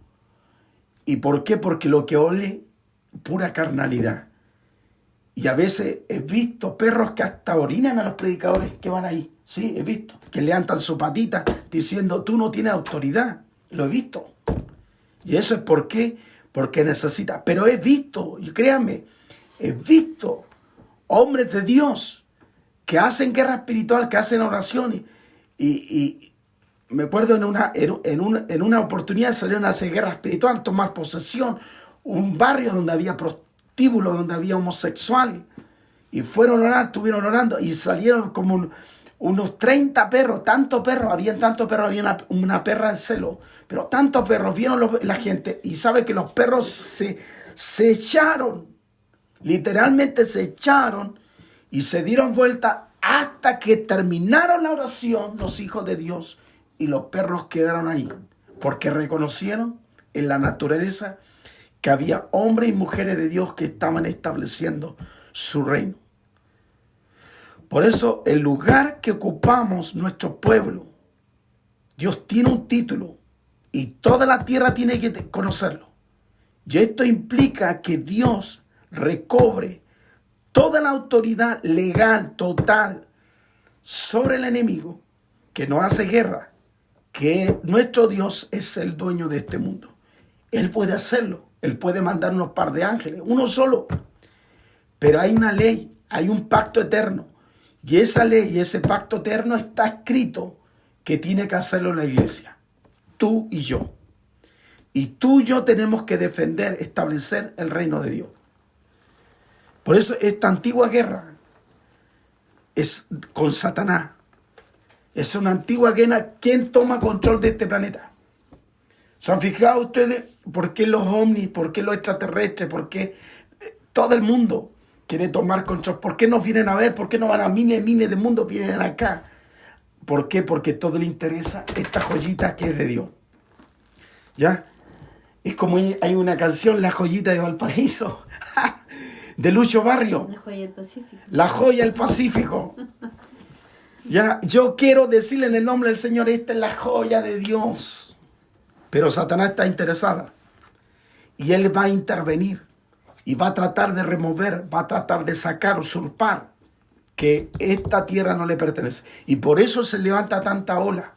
¿Y por qué? Porque lo que oye, pura carnalidad. Y a veces he visto perros que hasta orinan a los predicadores que van ahí. Sí, he visto. Que levantan su patita diciendo, tú no tienes autoridad. Lo he visto. Y eso es por qué. Porque necesita. Pero he visto, y créanme, he visto hombres de Dios que hacen guerra espiritual, que hacen oraciones. Y me acuerdo en una oportunidad salieron a hacer guerra espiritual, tomar posesión. Un barrio donde había prostíbulos, donde había homosexuales. Y fueron a orar, estuvieron orando y salieron como unos 30 perros, tantos perros, había una perra de celo, pero tantos perros, vieron la gente y sabe que los perros se echaron, literalmente se echaron y se dieron vuelta hasta que terminaron la oración los hijos de Dios y los perros quedaron ahí, porque reconocieron en la naturaleza que había hombres y mujeres de Dios que estaban estableciendo su reino. Por eso el lugar que ocupamos, nuestro pueblo, Dios tiene un título y toda la tierra tiene que conocerlo. Y esto implica que Dios recobre toda la autoridad legal total sobre el enemigo que nos hace guerra, que nuestro Dios es el dueño de este mundo. Él puede hacerlo, Él puede mandar unos par de ángeles, uno solo. Pero hay una ley, hay un pacto eterno. Y esa ley y ese pacto eterno está escrito que tiene que hacerlo la iglesia. Tú y yo. Y tú y yo tenemos que defender, establecer el reino de Dios. Por eso esta antigua guerra es con Satanás. Es una antigua guerra. ¿Quién toma control de este planeta? ¿Se han fijado ustedes por qué los ovnis, por qué los extraterrestres, por qué todo el mundo quiere tomar control? ¿Por qué nos vienen a ver? ¿Por qué no van a miles de mundos vienen acá? ¿Por qué? Porque todo le interesa esta joyita que es de Dios. ¿Ya? Es como hay una canción, La Joyita de Valparaíso, de Lucho Barrio. La joya del Pacífico. La joya del Pacífico. Ya, yo quiero decirle en el nombre del Señor, esta es la joya de Dios. Pero Satanás está interesada. Y él va a intervenir. Y va a tratar de remover, va a tratar de sacar, usurpar, que esta tierra no le pertenece. Y por eso se levanta tanta ola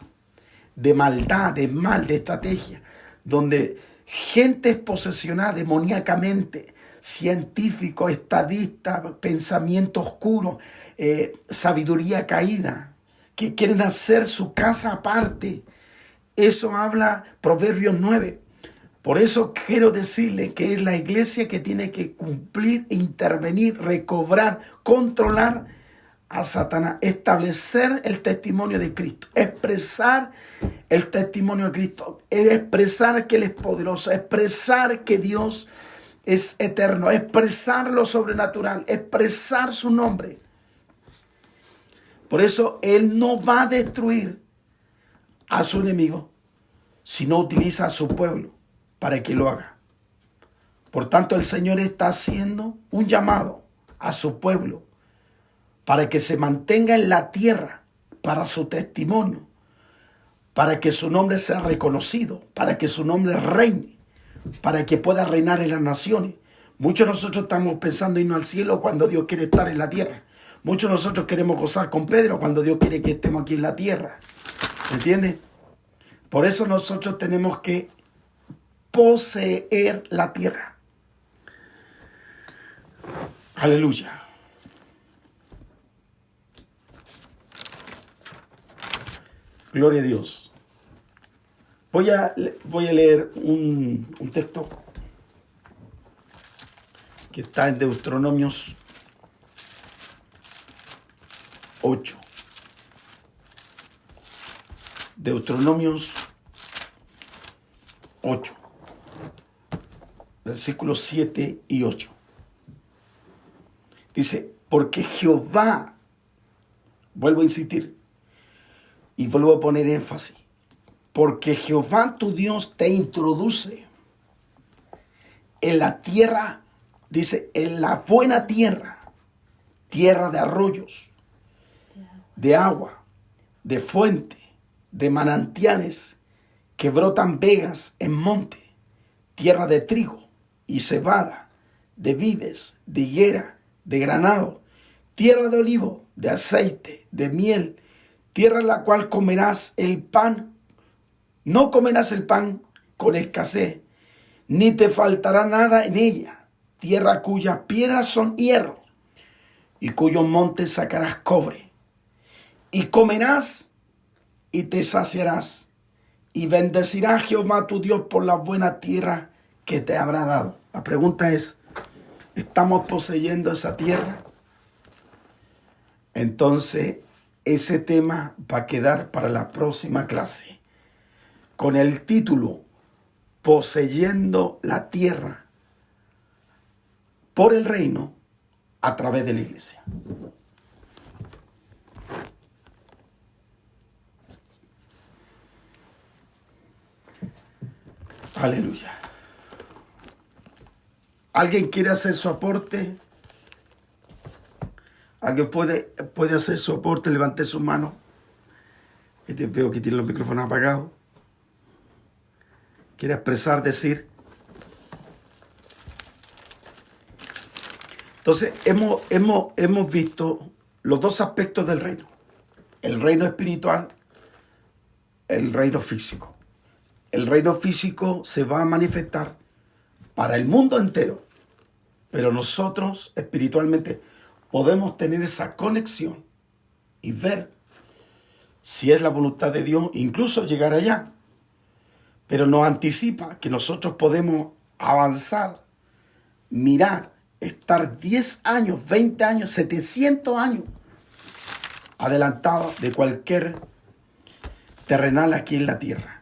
de maldad, de mal, de estrategia, donde gente es posesionada demoníacamente, científicos, estadistas, pensamiento oscuro, sabiduría caída, que quieren hacer su casa aparte. Eso habla Proverbios 9. Por eso quiero decirle que es la iglesia que tiene que cumplir, intervenir, recobrar, controlar a Satanás, establecer el testimonio de Cristo, expresar el testimonio de Cristo, expresar que Él es poderoso, expresar que Dios es eterno, expresar lo sobrenatural, expresar su nombre. Por eso Él no va a destruir a su enemigo si no utiliza a su pueblo para que lo haga. Por tanto, el Señor está haciendo un llamado a su pueblo para que se mantenga en la tierra para su testimonio, para que su nombre sea reconocido, para que su nombre reine, para que pueda reinar en las naciones. Muchos de nosotros estamos pensando irnos al cielo cuando Dios quiere estar en la tierra. Muchos de nosotros queremos gozar con Pedro cuando Dios quiere que estemos aquí en la tierra. ¿Entiendes? Por eso nosotros tenemos que poseer la tierra. Aleluya. Gloria a Dios. Voy a leer un texto que está en Deuteronomios 8. Deuteronomios 8. Versículos 7 y 8. Dice, porque Jehová, vuelvo a insistir y vuelvo a poner énfasis, porque Jehová tu Dios te introduce en la tierra, dice, en la buena tierra, tierra de arroyos, de agua, de fuente, de manantiales, que brotan vegas en monte, tierra de trigo y cebada, de vides, de higuera, de granado, tierra de olivo, de aceite, de miel, tierra en la cual comerás el pan. No comerás el pan con escasez, ni te faltará nada en ella. Tierra cuyas piedras son hierro, y cuyos montes sacarás cobre. Y comerás y te saciarás, y bendecirá Jehová tu Dios por la buena tierra que te habrá dado. La pregunta es, ¿estamos poseyendo esa tierra? Entonces, ese tema va a quedar para la próxima clase, con el título, Poseyendo la tierra por el reino a través de la iglesia. Aleluya. ¿Alguien quiere hacer su aporte? ¿Alguien puede hacer su aporte? Levante su mano. Veo que tiene los micrófonos apagados. ¿Quiere expresar, decir? Entonces, hemos visto los dos aspectos del reino. El reino espiritual, el reino físico. El reino físico se va a manifestar para el mundo entero. Pero nosotros, espiritualmente, podemos tener esa conexión y ver si es la voluntad de Dios, incluso llegar allá. Pero nos anticipa que nosotros podemos avanzar, mirar, estar 10 años, 20 años, 700 años adelantados de cualquier terrenal aquí en la tierra.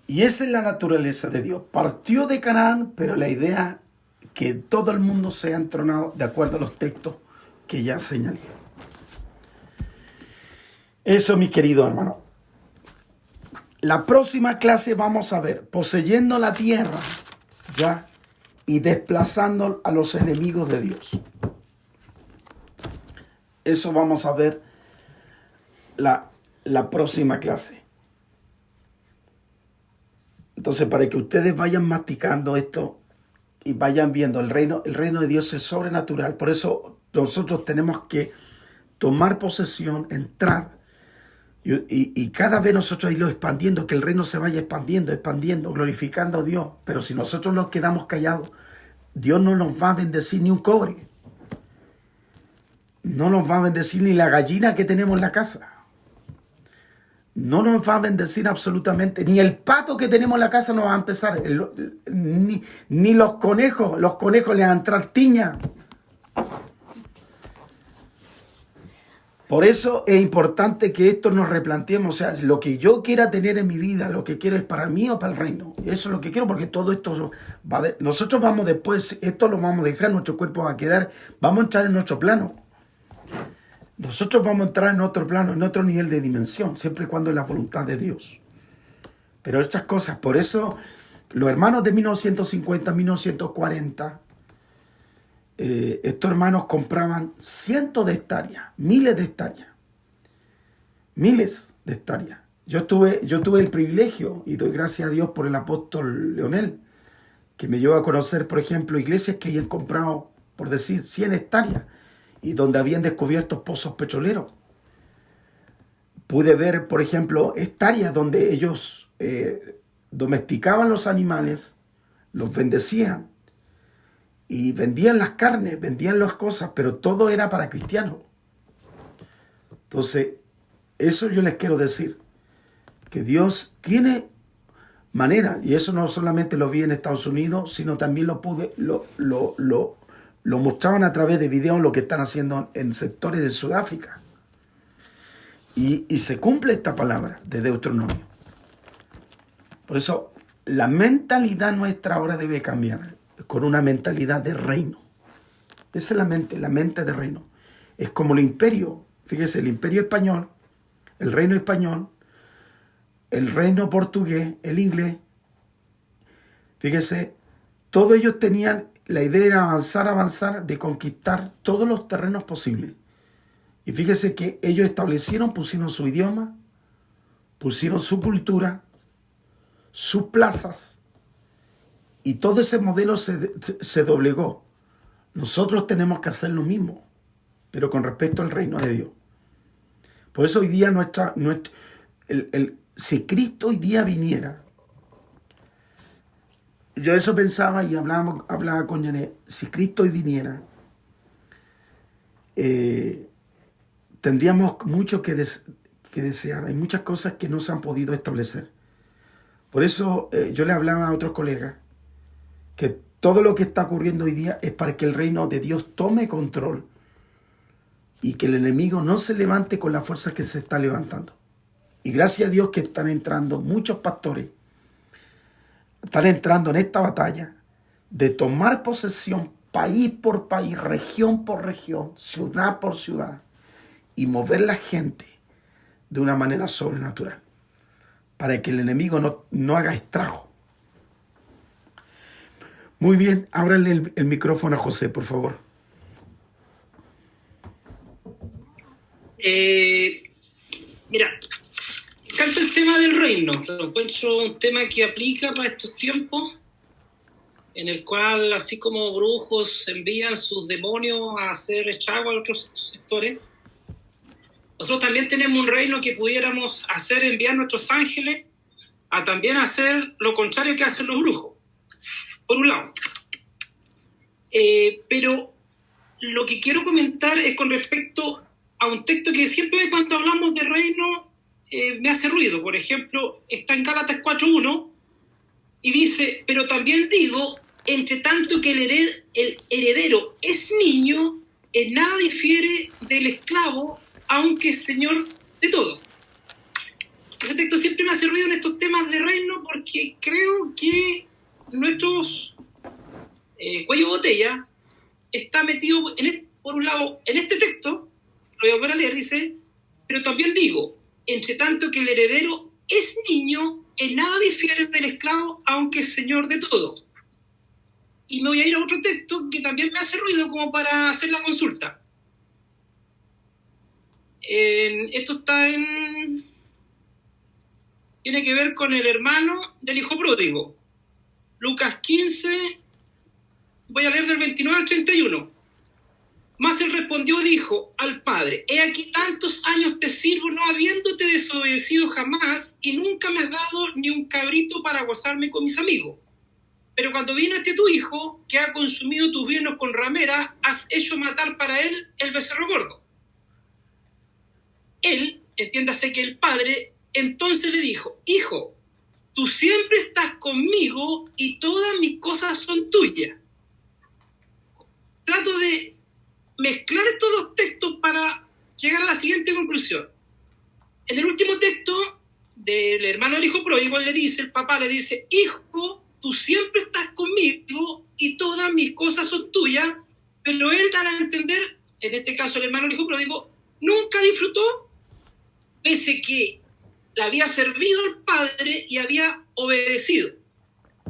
Y esa es la naturaleza de Dios. Partió de Canaán, pero la idea que todo el mundo sea entronado de acuerdo a los textos que ya señalé. Eso, mi querido hermano. La próxima clase vamos a ver poseyendo la tierra ya y desplazando a los enemigos de Dios. Eso vamos a ver la próxima clase. Entonces, para que ustedes vayan masticando esto y vayan viendo el reino de Dios es sobrenatural. Por eso nosotros tenemos que tomar posesión, entrar. Y cada vez nosotros irlo expandiendo, que el reino se vaya expandiendo, glorificando a Dios. Pero si nosotros nos quedamos callados, Dios no nos va a bendecir ni un cobre. No nos va a bendecir ni la gallina que tenemos en la casa. No nos va a bendecir absolutamente. Ni el pato que tenemos en la casa nos va a empezar. Ni los conejos. Los conejos le van a entrar tiña. Por eso es importante que esto nos replanteemos. O sea, lo que yo quiera tener en mi vida, lo que quiero es para mí o para el reino. Eso es lo que quiero, porque todo esto nosotros vamos después, esto lo vamos a dejar, nuestro cuerpo va a quedar, vamos a entrar en nuestro plano. Nosotros vamos a entrar en otro plano, en otro nivel de dimensión, siempre y cuando es la voluntad de Dios. Pero estas cosas, por eso los hermanos de 1950, 1940, estos hermanos compraban cientos de hectáreas, miles de hectáreas. Yo tuve el privilegio, y doy gracias a Dios por el apóstol Leonel, que me llevó a conocer, por ejemplo, iglesias que habían comprado, por decir, 100 hectáreas, y donde habían descubierto pozos petroleros. Pude ver, por ejemplo, hectáreas donde ellos domesticaban los animales, los bendecían, y vendían las carnes, vendían las cosas, pero todo era para cristianos. Entonces, eso yo les quiero decir, que Dios tiene manera, y eso no solamente lo vi en Estados Unidos, sino también lo mostraban a través de videos, lo que están haciendo en sectores de Sudáfrica. Y se cumple esta palabra de Deuteronomio. Por eso, la mentalidad nuestra ahora debe cambiar, con una mentalidad de reino. Esa es la mente de reino. Es como el imperio, fíjese, el imperio español, el reino español, el reino portugués, el inglés. Fíjese, todos ellos tenían, la idea era avanzar, de conquistar todos los terrenos posibles. Y fíjese que ellos pusieron su idioma, pusieron su cultura, sus plazas, y todo ese modelo se doblegó. Nosotros tenemos que hacer lo mismo, pero con respecto al reino de Dios. Por eso hoy día si Cristo hoy día viniera, yo eso pensaba y hablaba con Janet, si Cristo hoy viniera, tendríamos mucho que desear. Hay muchas cosas que no se han podido establecer. Por eso yo le hablaba a otros colegas que todo lo que está ocurriendo hoy día es para que el reino de Dios tome control y que el enemigo no se levante con la fuerza que se está levantando. Y gracias a Dios que están entrando muchos pastores, están entrando en esta batalla de tomar posesión país por país, región por región, ciudad por ciudad, y mover la gente de una manera sobrenatural, para que el enemigo no haga estrago. Muy bien, ábranle el micrófono a José, por favor. Mira, me encanta el tema del reino. Lo encuentro un tema que aplica para estos tiempos, en el cual, así como brujos envían sus demonios a hacer estrago a otros sectores, nosotros también tenemos un reino que pudiéramos hacer, enviar nuestros ángeles a también hacer lo contrario que hacen los brujos, por un lado. Pero lo que quiero comentar es con respecto a un texto que siempre cuando hablamos de reino me hace ruido. Por ejemplo, está en Gálatas 4:1 y dice, pero también digo, entre tanto que el heredero es niño, en nada difiere del esclavo, aunque es señor de todo. Ese texto siempre me hace ruido en estos temas de reino porque creo que nuestros cuello botella está metido, por un lado, en este texto, lo voy a volver a leer, dice, pero también digo, entre tanto que el heredero es niño, en nada difiere del esclavo, aunque es señor de todo. Y me voy a ir a otro texto que también me hace ruido como para hacer la consulta. Esto tiene que ver con el hermano del hijo pródigo. Lucas 15, voy a leer del 29 al 31. Mas él respondió y dijo al padre, he aquí tantos años te sirvo, no habiéndote desobedecido jamás, y nunca me has dado ni un cabrito para gozarme con mis amigos. Pero cuando vino tu hijo, que ha consumido tus bienes con ramera, has hecho matar para él el becerro gordo. Él, entiéndase que el padre, entonces le dijo, hijo, tú siempre estás conmigo y todas mis cosas son tuyas. Trato de mezclar estos dos textos para llegar a la siguiente conclusión. En el último texto del hermano del hijo pródigo, el papá le dice, hijo, tú siempre estás conmigo y todas mis cosas son tuyas, pero él da a entender, en este caso el hermano del hijo pródigo, nunca disfrutó, pese que le había servido al padre y había obedecido.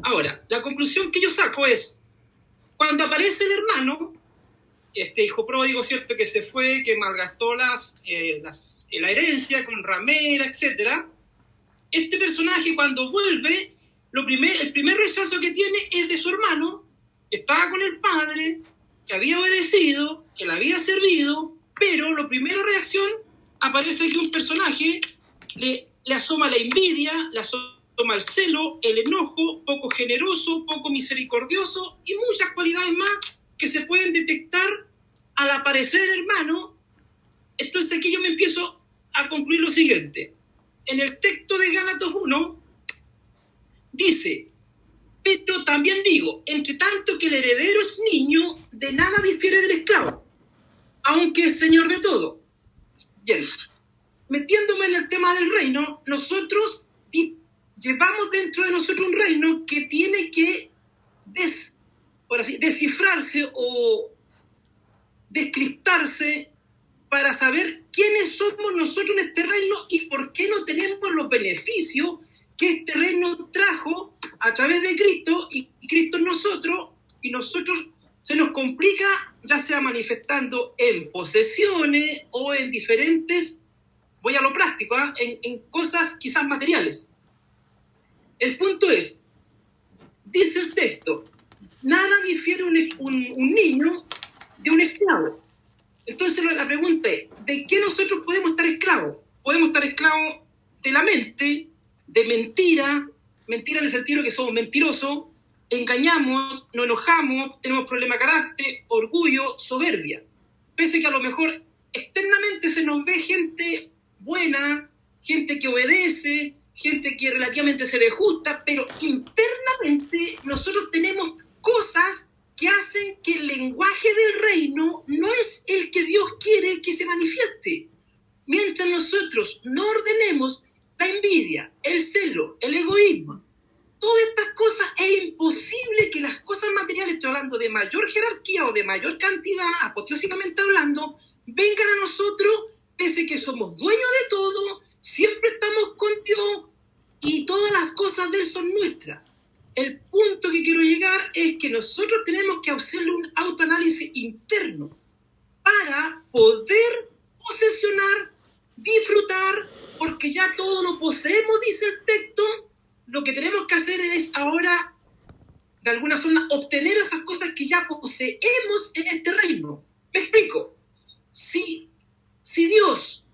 Ahora, la conclusión que yo saco es, cuando aparece el hermano, este hijo pródigo, ¿cierto?, que se fue, que malgastó la herencia con ramera, etc. Este personaje cuando vuelve, el primer rechazo que tiene es de su hermano, que estaba con el padre, que había obedecido, que le había servido, pero la primera reacción aparece que un personaje le asoma la envidia, le asoma el celo, el enojo, poco generoso, poco misericordioso y muchas cualidades más que se pueden detectar al aparecer el hermano. Entonces aquí yo me empiezo a concluir lo siguiente. En el texto de Gálatas 1 dice, pero también digo, entre tanto que el heredero es niño, de nada difiere del esclavo, aunque es señor de todo. Bien, metiéndome en el tema del reino, nosotros llevamos dentro de nosotros un reino que tiene que descifrarse o descriptarse para saber quiénes somos nosotros en este reino y por qué no tenemos los beneficios que este reino trajo a través de Cristo y Cristo en nosotros, y nosotros se nos complica, ya sea manifestando en posesiones o en diferentes, voy a lo práctico, en cosas quizás materiales. El punto es, dice el texto, nada difiere un niño de un esclavo. Entonces la pregunta es, ¿de qué nosotros podemos estar esclavos? Podemos estar esclavos de la mente, de mentira en el sentido de que somos mentirosos, engañamos, nos enojamos, tenemos problema de carácter, orgullo, soberbia. Pese que a lo mejor externamente se nos ve gente buena, gente que obedece, gente que relativamente se le justa, pero internamente nosotros tenemos cosas que hacen que el lenguaje del reino no es el que Dios quiere que se manifieste. Mientras nosotros no ordenemos la envidia, el celo, el egoísmo, todas estas cosas, es imposible que las cosas materiales, estoy hablando de mayor jerarquía o de mayor cantidad, apoteósicamente hablando, vengan a nosotros, pese que somos dueños de todo, siempre estamos con Dios y todas las cosas de Él son nuestras. El punto que quiero llegar es que nosotros tenemos que hacerle un autoanálisis interno para poder posesionar, disfrutar, porque ya todo lo poseemos, dice el texto. Lo que tenemos que hacer es ahora, de alguna forma, obtener esas cosas que ya poseemos en este reino. ¿Me explico? Si Dios,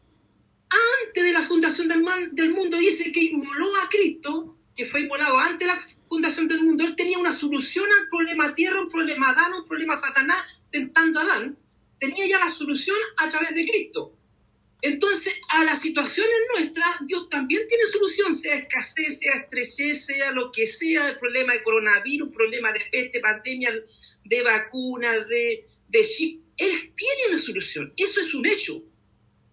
antes de la fundación del mundo, dice que inmoló a Cristo, que fue inmolado antes de la fundación del mundo, Él tenía una solución al problema tierra, un problema Adán, un problema Satanás, tentando a Adán. Tenía ya la solución a través de Cristo. Entonces, a las situaciones nuestras, Dios también tiene solución, sea escasez, sea estrechez, sea lo que sea, el problema de coronavirus, problema de peste, pandemia, de vacunas, de chip. Él tiene una solución, eso es un hecho.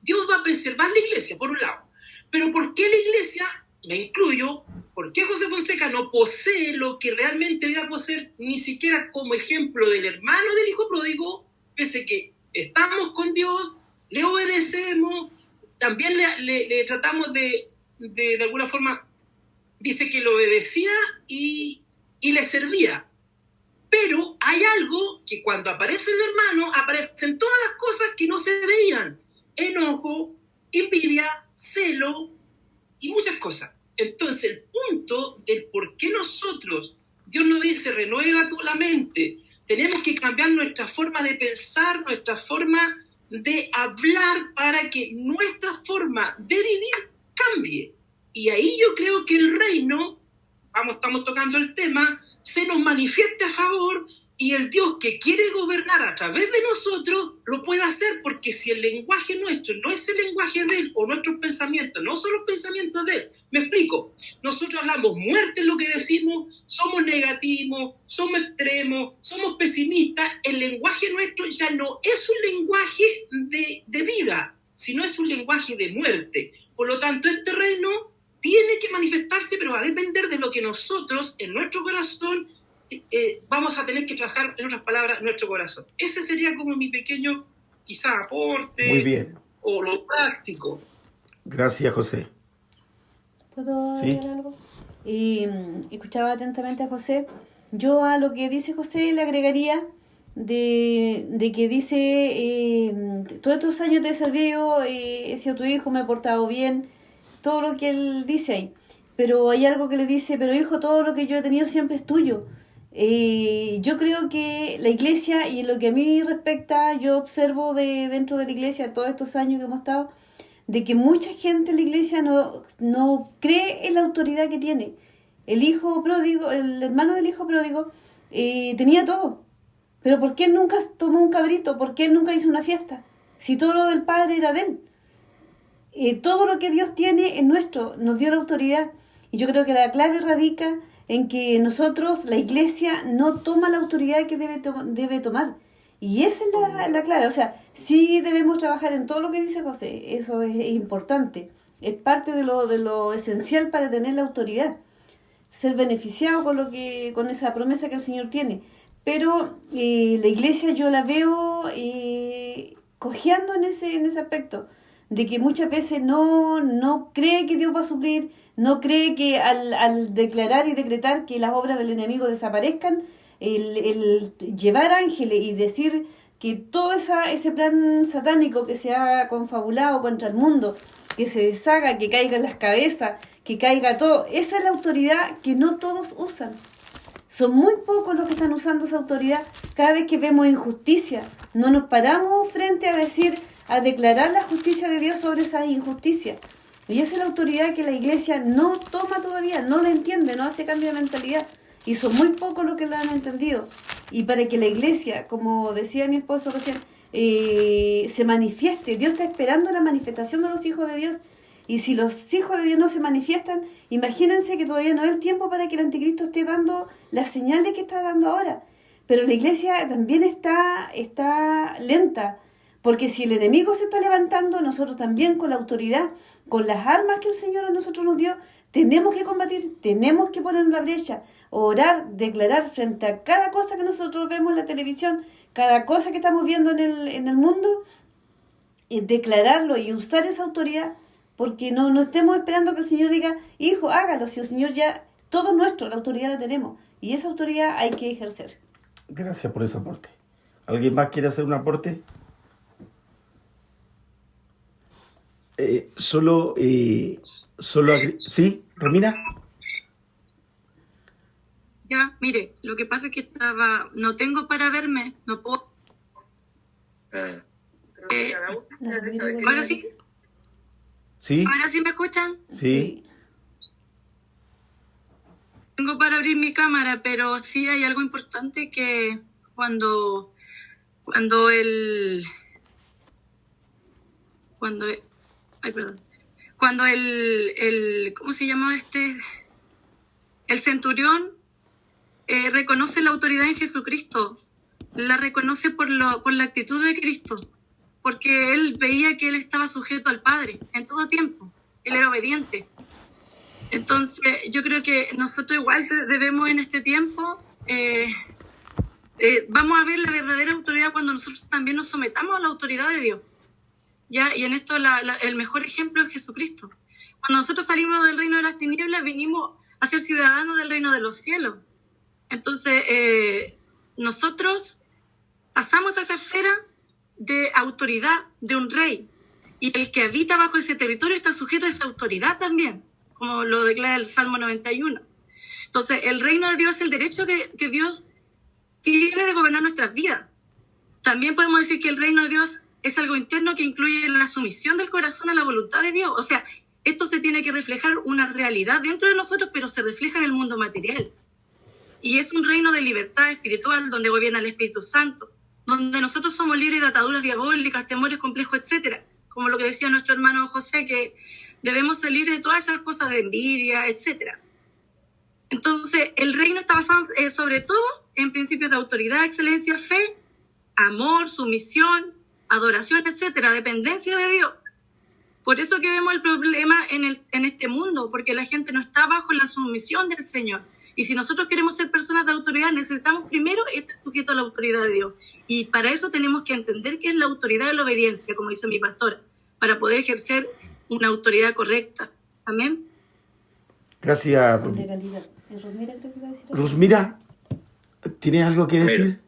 Dios va a preservar la iglesia, por un lado. Pero ¿por qué la iglesia, me incluyo, por qué José Fonseca no posee lo que realmente debe poseer, ni siquiera como ejemplo del hermano del hijo pródigo, pese que estamos con Dios, le obedecemos, también le tratamos de alguna forma, dice que le obedecía y le servía. Pero hay algo que cuando aparece el hermano, aparecen todas las cosas que no se veían. Enojo, envidia, celo y muchas cosas. Entonces el punto del por qué nosotros, Dios nos dice, renueva la mente, tenemos que cambiar nuestra forma de pensar, nuestra forma de hablar para que nuestra forma de vivir cambie. Y ahí yo creo que el reino, estamos tocando el tema, se nos manifieste a favor y el Dios que quiere gobernar a través de nosotros lo puede hacer, porque si el lenguaje nuestro no es el lenguaje de Él o nuestros pensamientos no son los pensamientos de Él, me explico, nosotros hablamos muerte en lo que decimos, somos negativos, somos extremos, somos pesimistas, el lenguaje nuestro ya no es un lenguaje de vida, sino es un lenguaje de muerte. Por lo tanto, este reino tiene que manifestarse, pero va a depender de lo que nosotros en nuestro corazón vamos a tener que trabajar, en otras palabras, nuestro corazón. Ese sería como mi pequeño, quizá, aporte. Muy bien. O lo práctico. Gracias, José. ¿Puedo Sí. agregar algo? Escuchaba atentamente a José. Yo a lo que dice José le agregaría de que dice, todos estos años te he servido, he sido tu hijo, me he portado bien, todo lo que él dice ahí. Pero hay algo que le dice, pero hijo, todo lo que yo he tenido siempre es tuyo. Yo creo que la iglesia, y en lo que a mí respecta, yo observo dentro de la iglesia todos estos años que hemos estado, de que mucha gente en la iglesia no cree en la autoridad que tiene. El hijo pródigo, el hermano del hijo pródigo, tenía todo. Pero ¿por qué él nunca tomó un cabrito? ¿Por qué él nunca hizo una fiesta? Si todo lo del padre era de él. Todo lo que Dios tiene es nuestro, nos dio la autoridad. Y yo creo que la clave radica en que nosotros, la iglesia, no toma la autoridad que debe tomar. Y esa es la clave. O sea, sí debemos trabajar en todo lo que dice José, eso es importante. Es parte de lo esencial para tener la autoridad. Ser beneficiado con esa promesa que el Señor tiene. Pero la iglesia yo la veo cojeando en ese aspecto, de que muchas veces no cree que Dios va a suplir, no cree que al declarar y decretar que las obras del enemigo desaparezcan, el llevar ángeles y decir que todo ese plan satánico que se ha confabulado contra el mundo, que se deshaga, que caiga en las cabezas, que caiga todo, esa es la autoridad que no todos usan. Son muy pocos los que están usando esa autoridad. Cada vez que vemos injusticia, no nos paramos frente a declarar la justicia de Dios sobre esa injusticia. Y esa es la autoridad que la iglesia no toma todavía, no la entiende, no hace cambio de mentalidad. Y son muy pocos los que la han entendido. Y para que la iglesia, como decía mi esposo recién, se manifieste, Dios está esperando la manifestación de los hijos de Dios. Y si los hijos de Dios no se manifiestan, imagínense que todavía no es el tiempo para que el anticristo esté dando las señales que está dando ahora. Pero la iglesia también está lenta, porque si el enemigo se está levantando, nosotros también con la autoridad, con las armas que el Señor a nosotros nos dio, tenemos que combatir, tenemos que poner en la brecha, orar, declarar frente a cada cosa que nosotros vemos en la televisión, cada cosa que estamos viendo en el mundo, declararlo y usar esa autoridad, porque no estemos esperando que el Señor diga, hijo, hágalo, si el Señor ya, todo nuestro, la autoridad la tenemos, y esa autoridad hay que ejercer. Gracias por ese aporte. ¿Alguien más quiere hacer un aporte? ¿Sí, Romina? Ya, mire, lo que pasa es que no tengo para verme, no puedo. ¿Ahora sí? ¿Sí? ¿Ahora sí me escuchan? Sí. Tengo para abrir mi cámara, pero sí hay algo importante que cuando el ¿cómo se llama el centurión reconoce la autoridad en Jesucristo, la reconoce por la actitud de Cristo, porque él veía que él estaba sujeto al Padre en todo tiempo, él era obediente. Entonces yo creo que nosotros igual debemos en este tiempo, vamos a ver la verdadera autoridad cuando nosotros también nos sometamos a la autoridad de Dios. ¿Ya? Y en esto el mejor ejemplo es Jesucristo. Cuando nosotros salimos del reino de las tinieblas, vinimos a ser ciudadanos del reino de los cielos. Entonces, nosotros pasamos a esa esfera de autoridad de un rey. Y el que habita bajo ese territorio está sujeto a esa autoridad también, como lo declara el Salmo 91. Entonces, el reino de Dios es el derecho que Dios tiene de gobernar nuestras vidas. También podemos decir que el reino de Dios es algo interno que incluye la sumisión del corazón a la voluntad de Dios. O sea, esto se tiene que reflejar una realidad dentro de nosotros, pero se refleja en el mundo material. Y es un reino de libertad espiritual donde gobierna el Espíritu Santo, donde nosotros somos libres de ataduras diabólicas, temores complejos, etcétera. Como lo que decía nuestro hermano José, que debemos ser libres de todas esas cosas de envidia, etcétera. Entonces, el reino está basado sobre todo en principios de autoridad, excelencia, fe, amor, sumisión, adoración, etcétera, dependencia de Dios. Por eso que vemos el problema en este mundo, porque la gente no está bajo la sumisión del Señor. Y si nosotros queremos ser personas de autoridad, necesitamos primero estar sujetos a la autoridad de Dios. Y para eso tenemos que entender qué es la autoridad de la obediencia, como dice mi pastora, para poder ejercer una autoridad correcta. Amén. Gracias, Rusmira, ¿tienes algo que decir?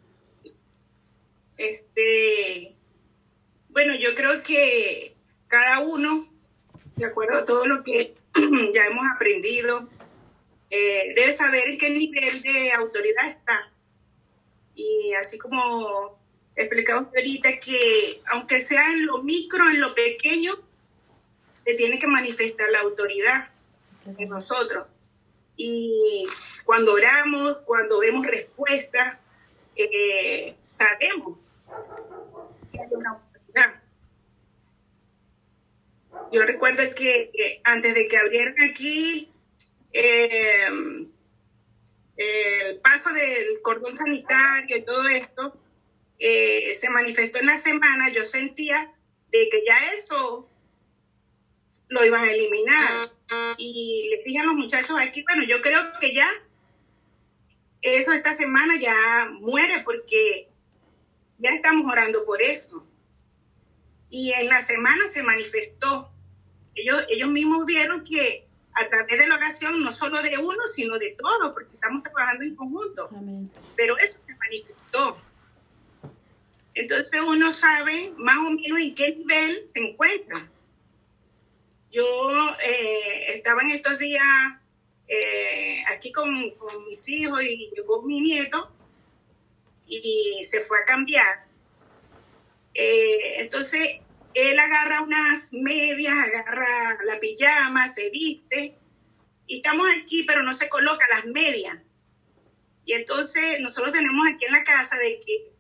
Bueno, yo creo que cada uno, de acuerdo a todo lo que ya hemos aprendido, debe saber en qué nivel de autoridad está. Y así como explicamos ahorita, que aunque sea en lo micro, en lo pequeño, se tiene que manifestar la autoridad en nosotros. Y cuando oramos, cuando vemos respuestas, sabemos que hay una autoridad. Yo recuerdo que antes de que abrieran aquí el paso del cordón sanitario y todo esto, se manifestó en la semana, yo sentía de que ya eso lo iban a eliminar. Y le dije a los muchachos aquí, bueno, yo creo que ya eso esta semana ya muere, porque ya estamos orando por eso. Y en la semana se manifestó. Ellos mismos vieron que a través de la oración, no solo de uno, sino de todos, porque estamos trabajando en conjunto. Amén. Pero eso se manifestó. entonces uno sabe más o menos en qué nivel se encuentra. Yo estaba en estos días aquí con mis hijos y llegó mi nieto y se fue a cambiar. Entonces él agarra unas medias, agarra la pijama, se viste y estamos aquí, pero no se coloca las medias. Y entonces nosotros tenemos aquí en la casa de que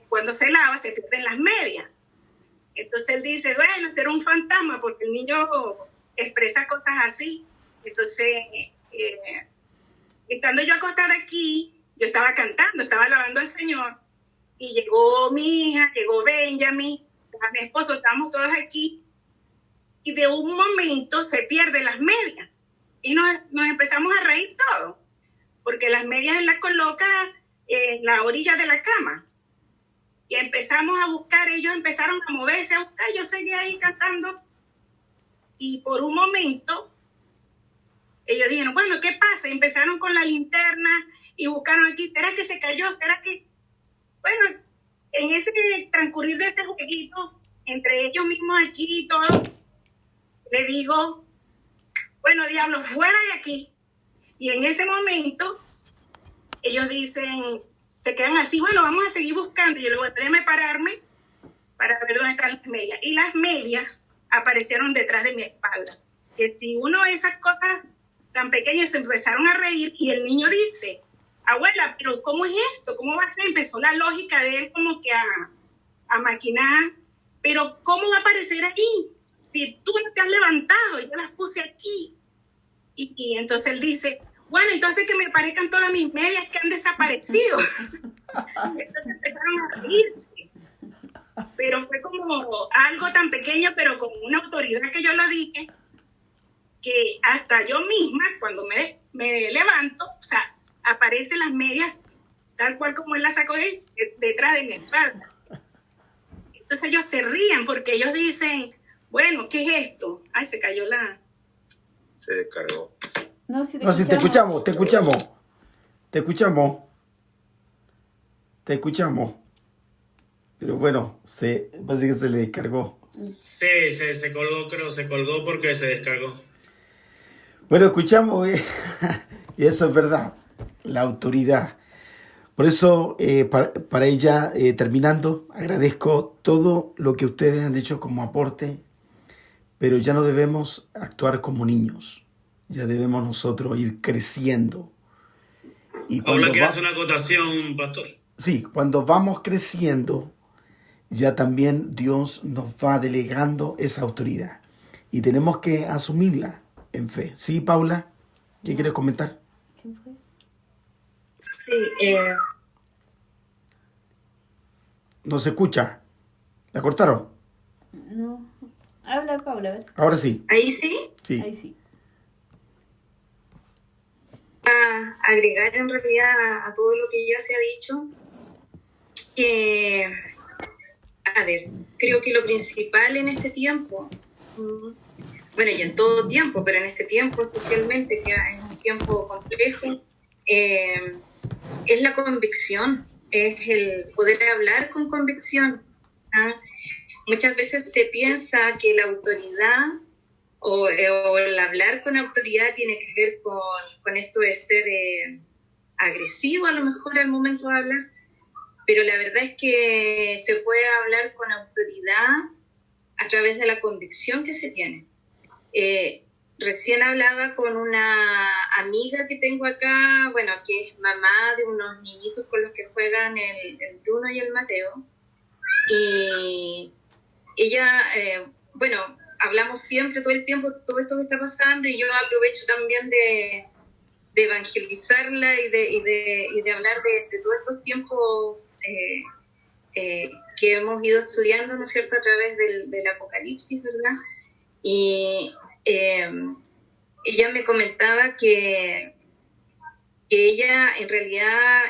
cuando se lava se pierden las medias. Entonces él dice, bueno, será un fantasma porque el niño expresa cosas así. Entonces, estando yo acostada aquí, yo estaba cantando, estaba alabando al Señor. Y llegó mi hija, llegó Benjamin, mi esposo, estábamos todos aquí. Y de un momento se pierden las medias. Y nos empezamos a reír todos. Porque las medias él las coloca en la orilla de la cama. Y empezamos a buscar, ellos empezaron a moverse, a buscar, yo seguía ahí cantando. Y por un momento, ellos dijeron, bueno, ¿qué pasa? Y empezaron con la linterna y buscaron aquí, ¿será que se cayó? ¿Será que...? Bueno, en ese transcurrir de ese jueguito, entre ellos mismos aquí y todos, le digo, bueno, diablos, fuera de aquí. Y en ese momento, ellos dicen... Se quedan así, bueno, vamos a seguir buscando. Yo le voy a tener que pararme para ver dónde están las medias. Y las medias aparecieron detrás de mi espalda. Que si uno de esas cosas tan pequeñas se empezaron a reír y el niño dice, abuela, pero ¿cómo es esto? ¿Cómo va a ser? Empezó la lógica de él como que a maquinar. Pero ¿cómo va a aparecer ahí? Si tú no te has levantado, yo las puse aquí. Y entonces él dice... Bueno, entonces que me parezcan todas mis medias que han desaparecido. Entonces empezaron a reírse. Pero fue como algo tan pequeño, pero con una autoridad que yo lo dije, que hasta yo misma, cuando me levanto, o sea, aparecen las medias tal cual como él las sacó detrás de mi espalda. Entonces ellos se ríen porque ellos dicen, bueno, ¿qué es esto? Ay, se cayó la... Se descargó. No, si No, si te escuchamos. Pero bueno, parece que se le descargó. Sí, se colgó, creo, se colgó porque se descargó. Bueno, escuchamos, y eso es verdad, la autoridad. Por eso, para ella, terminando, agradezco todo lo que ustedes han hecho como aporte, pero ya no debemos actuar como niños. Ya debemos nosotros ir creciendo. Y Paula, ¿quiere hacer una acotación, pastor? Sí, cuando vamos creciendo, ya también Dios nos va delegando esa autoridad. Y tenemos que asumirla en fe. ¿Sí, Paula? ¿Qué quieres comentar? ¿Quién fue? Sí, ¿No se escucha? ¿La cortaron? No. Habla, Paula, a ver. Ahora sí. ahí sí. Sí. Ahí sí. A agregar en realidad a todo lo que ya se ha dicho, que, a ver, creo que lo principal en este tiempo, bueno, y en todo tiempo, pero en este tiempo especialmente, que es un tiempo complejo, es la convicción, es el poder hablar con convicción. Muchas veces se piensa que la autoridad o el hablar con autoridad tiene que ver con esto de ser agresivo a lo mejor al momento de hablar, pero la verdad es que se puede hablar con autoridad a través de la convicción que se tiene. Recién hablaba con una amiga que tengo acá, bueno, que es mamá de unos niñitos con los que juegan el Bruno y el Mateo, y ella, bueno, hablamos siempre, todo el tiempo, todo esto que está pasando, y yo aprovecho también de evangelizarla y de hablar de todos estos tiempos que hemos ido estudiando, ¿no es cierto?, a través del Apocalipsis, ¿verdad? Y ella me comentaba que ella en realidad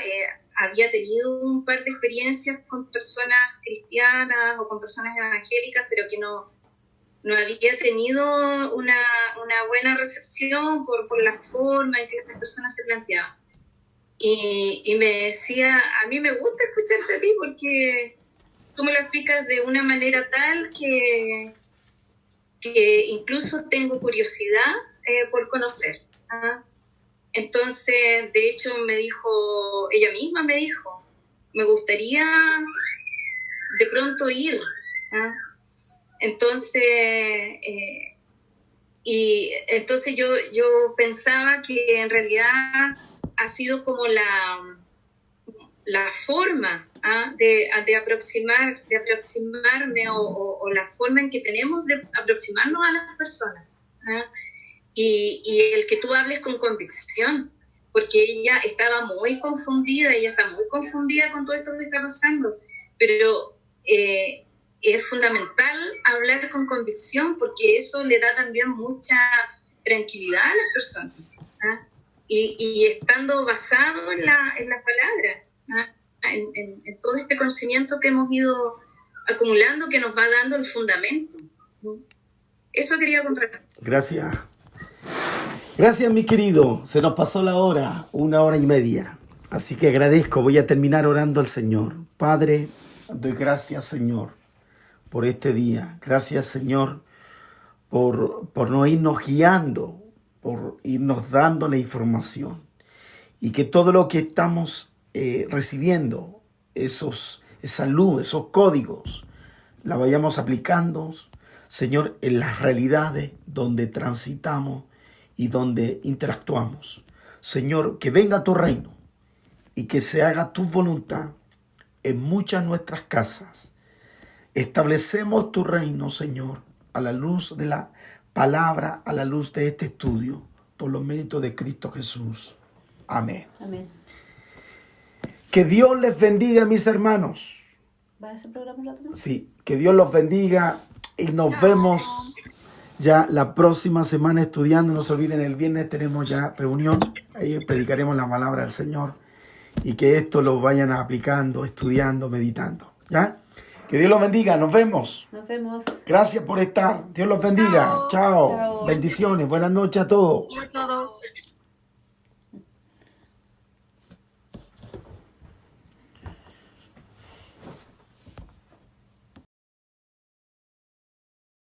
había tenido un par de experiencias con personas cristianas o con personas evangélicas, pero que no había tenido una buena recepción por la forma en que las personas se planteaban. Y me decía, a mí me gusta escucharte a ti porque tú me lo explicas de una manera tal que incluso tengo curiosidad por conocer. ¿Ah? Entonces, de hecho, ella misma me dijo, me gustaría de pronto ir. ¿Ah? Entonces, yo pensaba que en realidad ha sido como la forma de aproximarme o la forma en que tenemos de aproximarnos a las personas. Y el que tú hables con convicción, porque ella estaba muy confundida, ella está muy confundida con todo esto que está pasando, pero es fundamental hablar con convicción porque eso le da también mucha tranquilidad a las personas, y estando basado en la palabra, en todo este conocimiento que hemos ido acumulando, que nos va dando el fundamento. Eso quería compartir. Gracias, mi querido. Se nos pasó la hora, 1 hora y media. Así que agradezco. Voy a terminar orando al Señor. Padre, doy gracias, Señor, por este día. Gracias, Señor, por no irnos guiando, por irnos dando la información. Y que todo lo que estamos recibiendo, esa luz, esos códigos, la vayamos aplicando, Señor, en las realidades donde transitamos y donde interactuamos. Señor, que venga tu reino y que se haga tu voluntad en muchas nuestras casas. Establecemos tu reino, Señor, a la luz de la palabra, a la luz de este estudio, por los méritos de Cristo Jesús. Amén. Amén. Que Dios les bendiga, mis hermanos. ¿Va a ese programa la otra? Sí, que Dios los bendiga y nos vemos ya la próxima semana estudiando. No se olviden, el viernes tenemos ya reunión. Ahí predicaremos la palabra del Señor y que esto lo vayan aplicando, estudiando, meditando. ¿Ya? Que Dios los bendiga. Nos vemos. Nos vemos. Gracias por estar. Dios los bendiga. Chao. Chao. Bendiciones. Buenas noches a todos. A todos.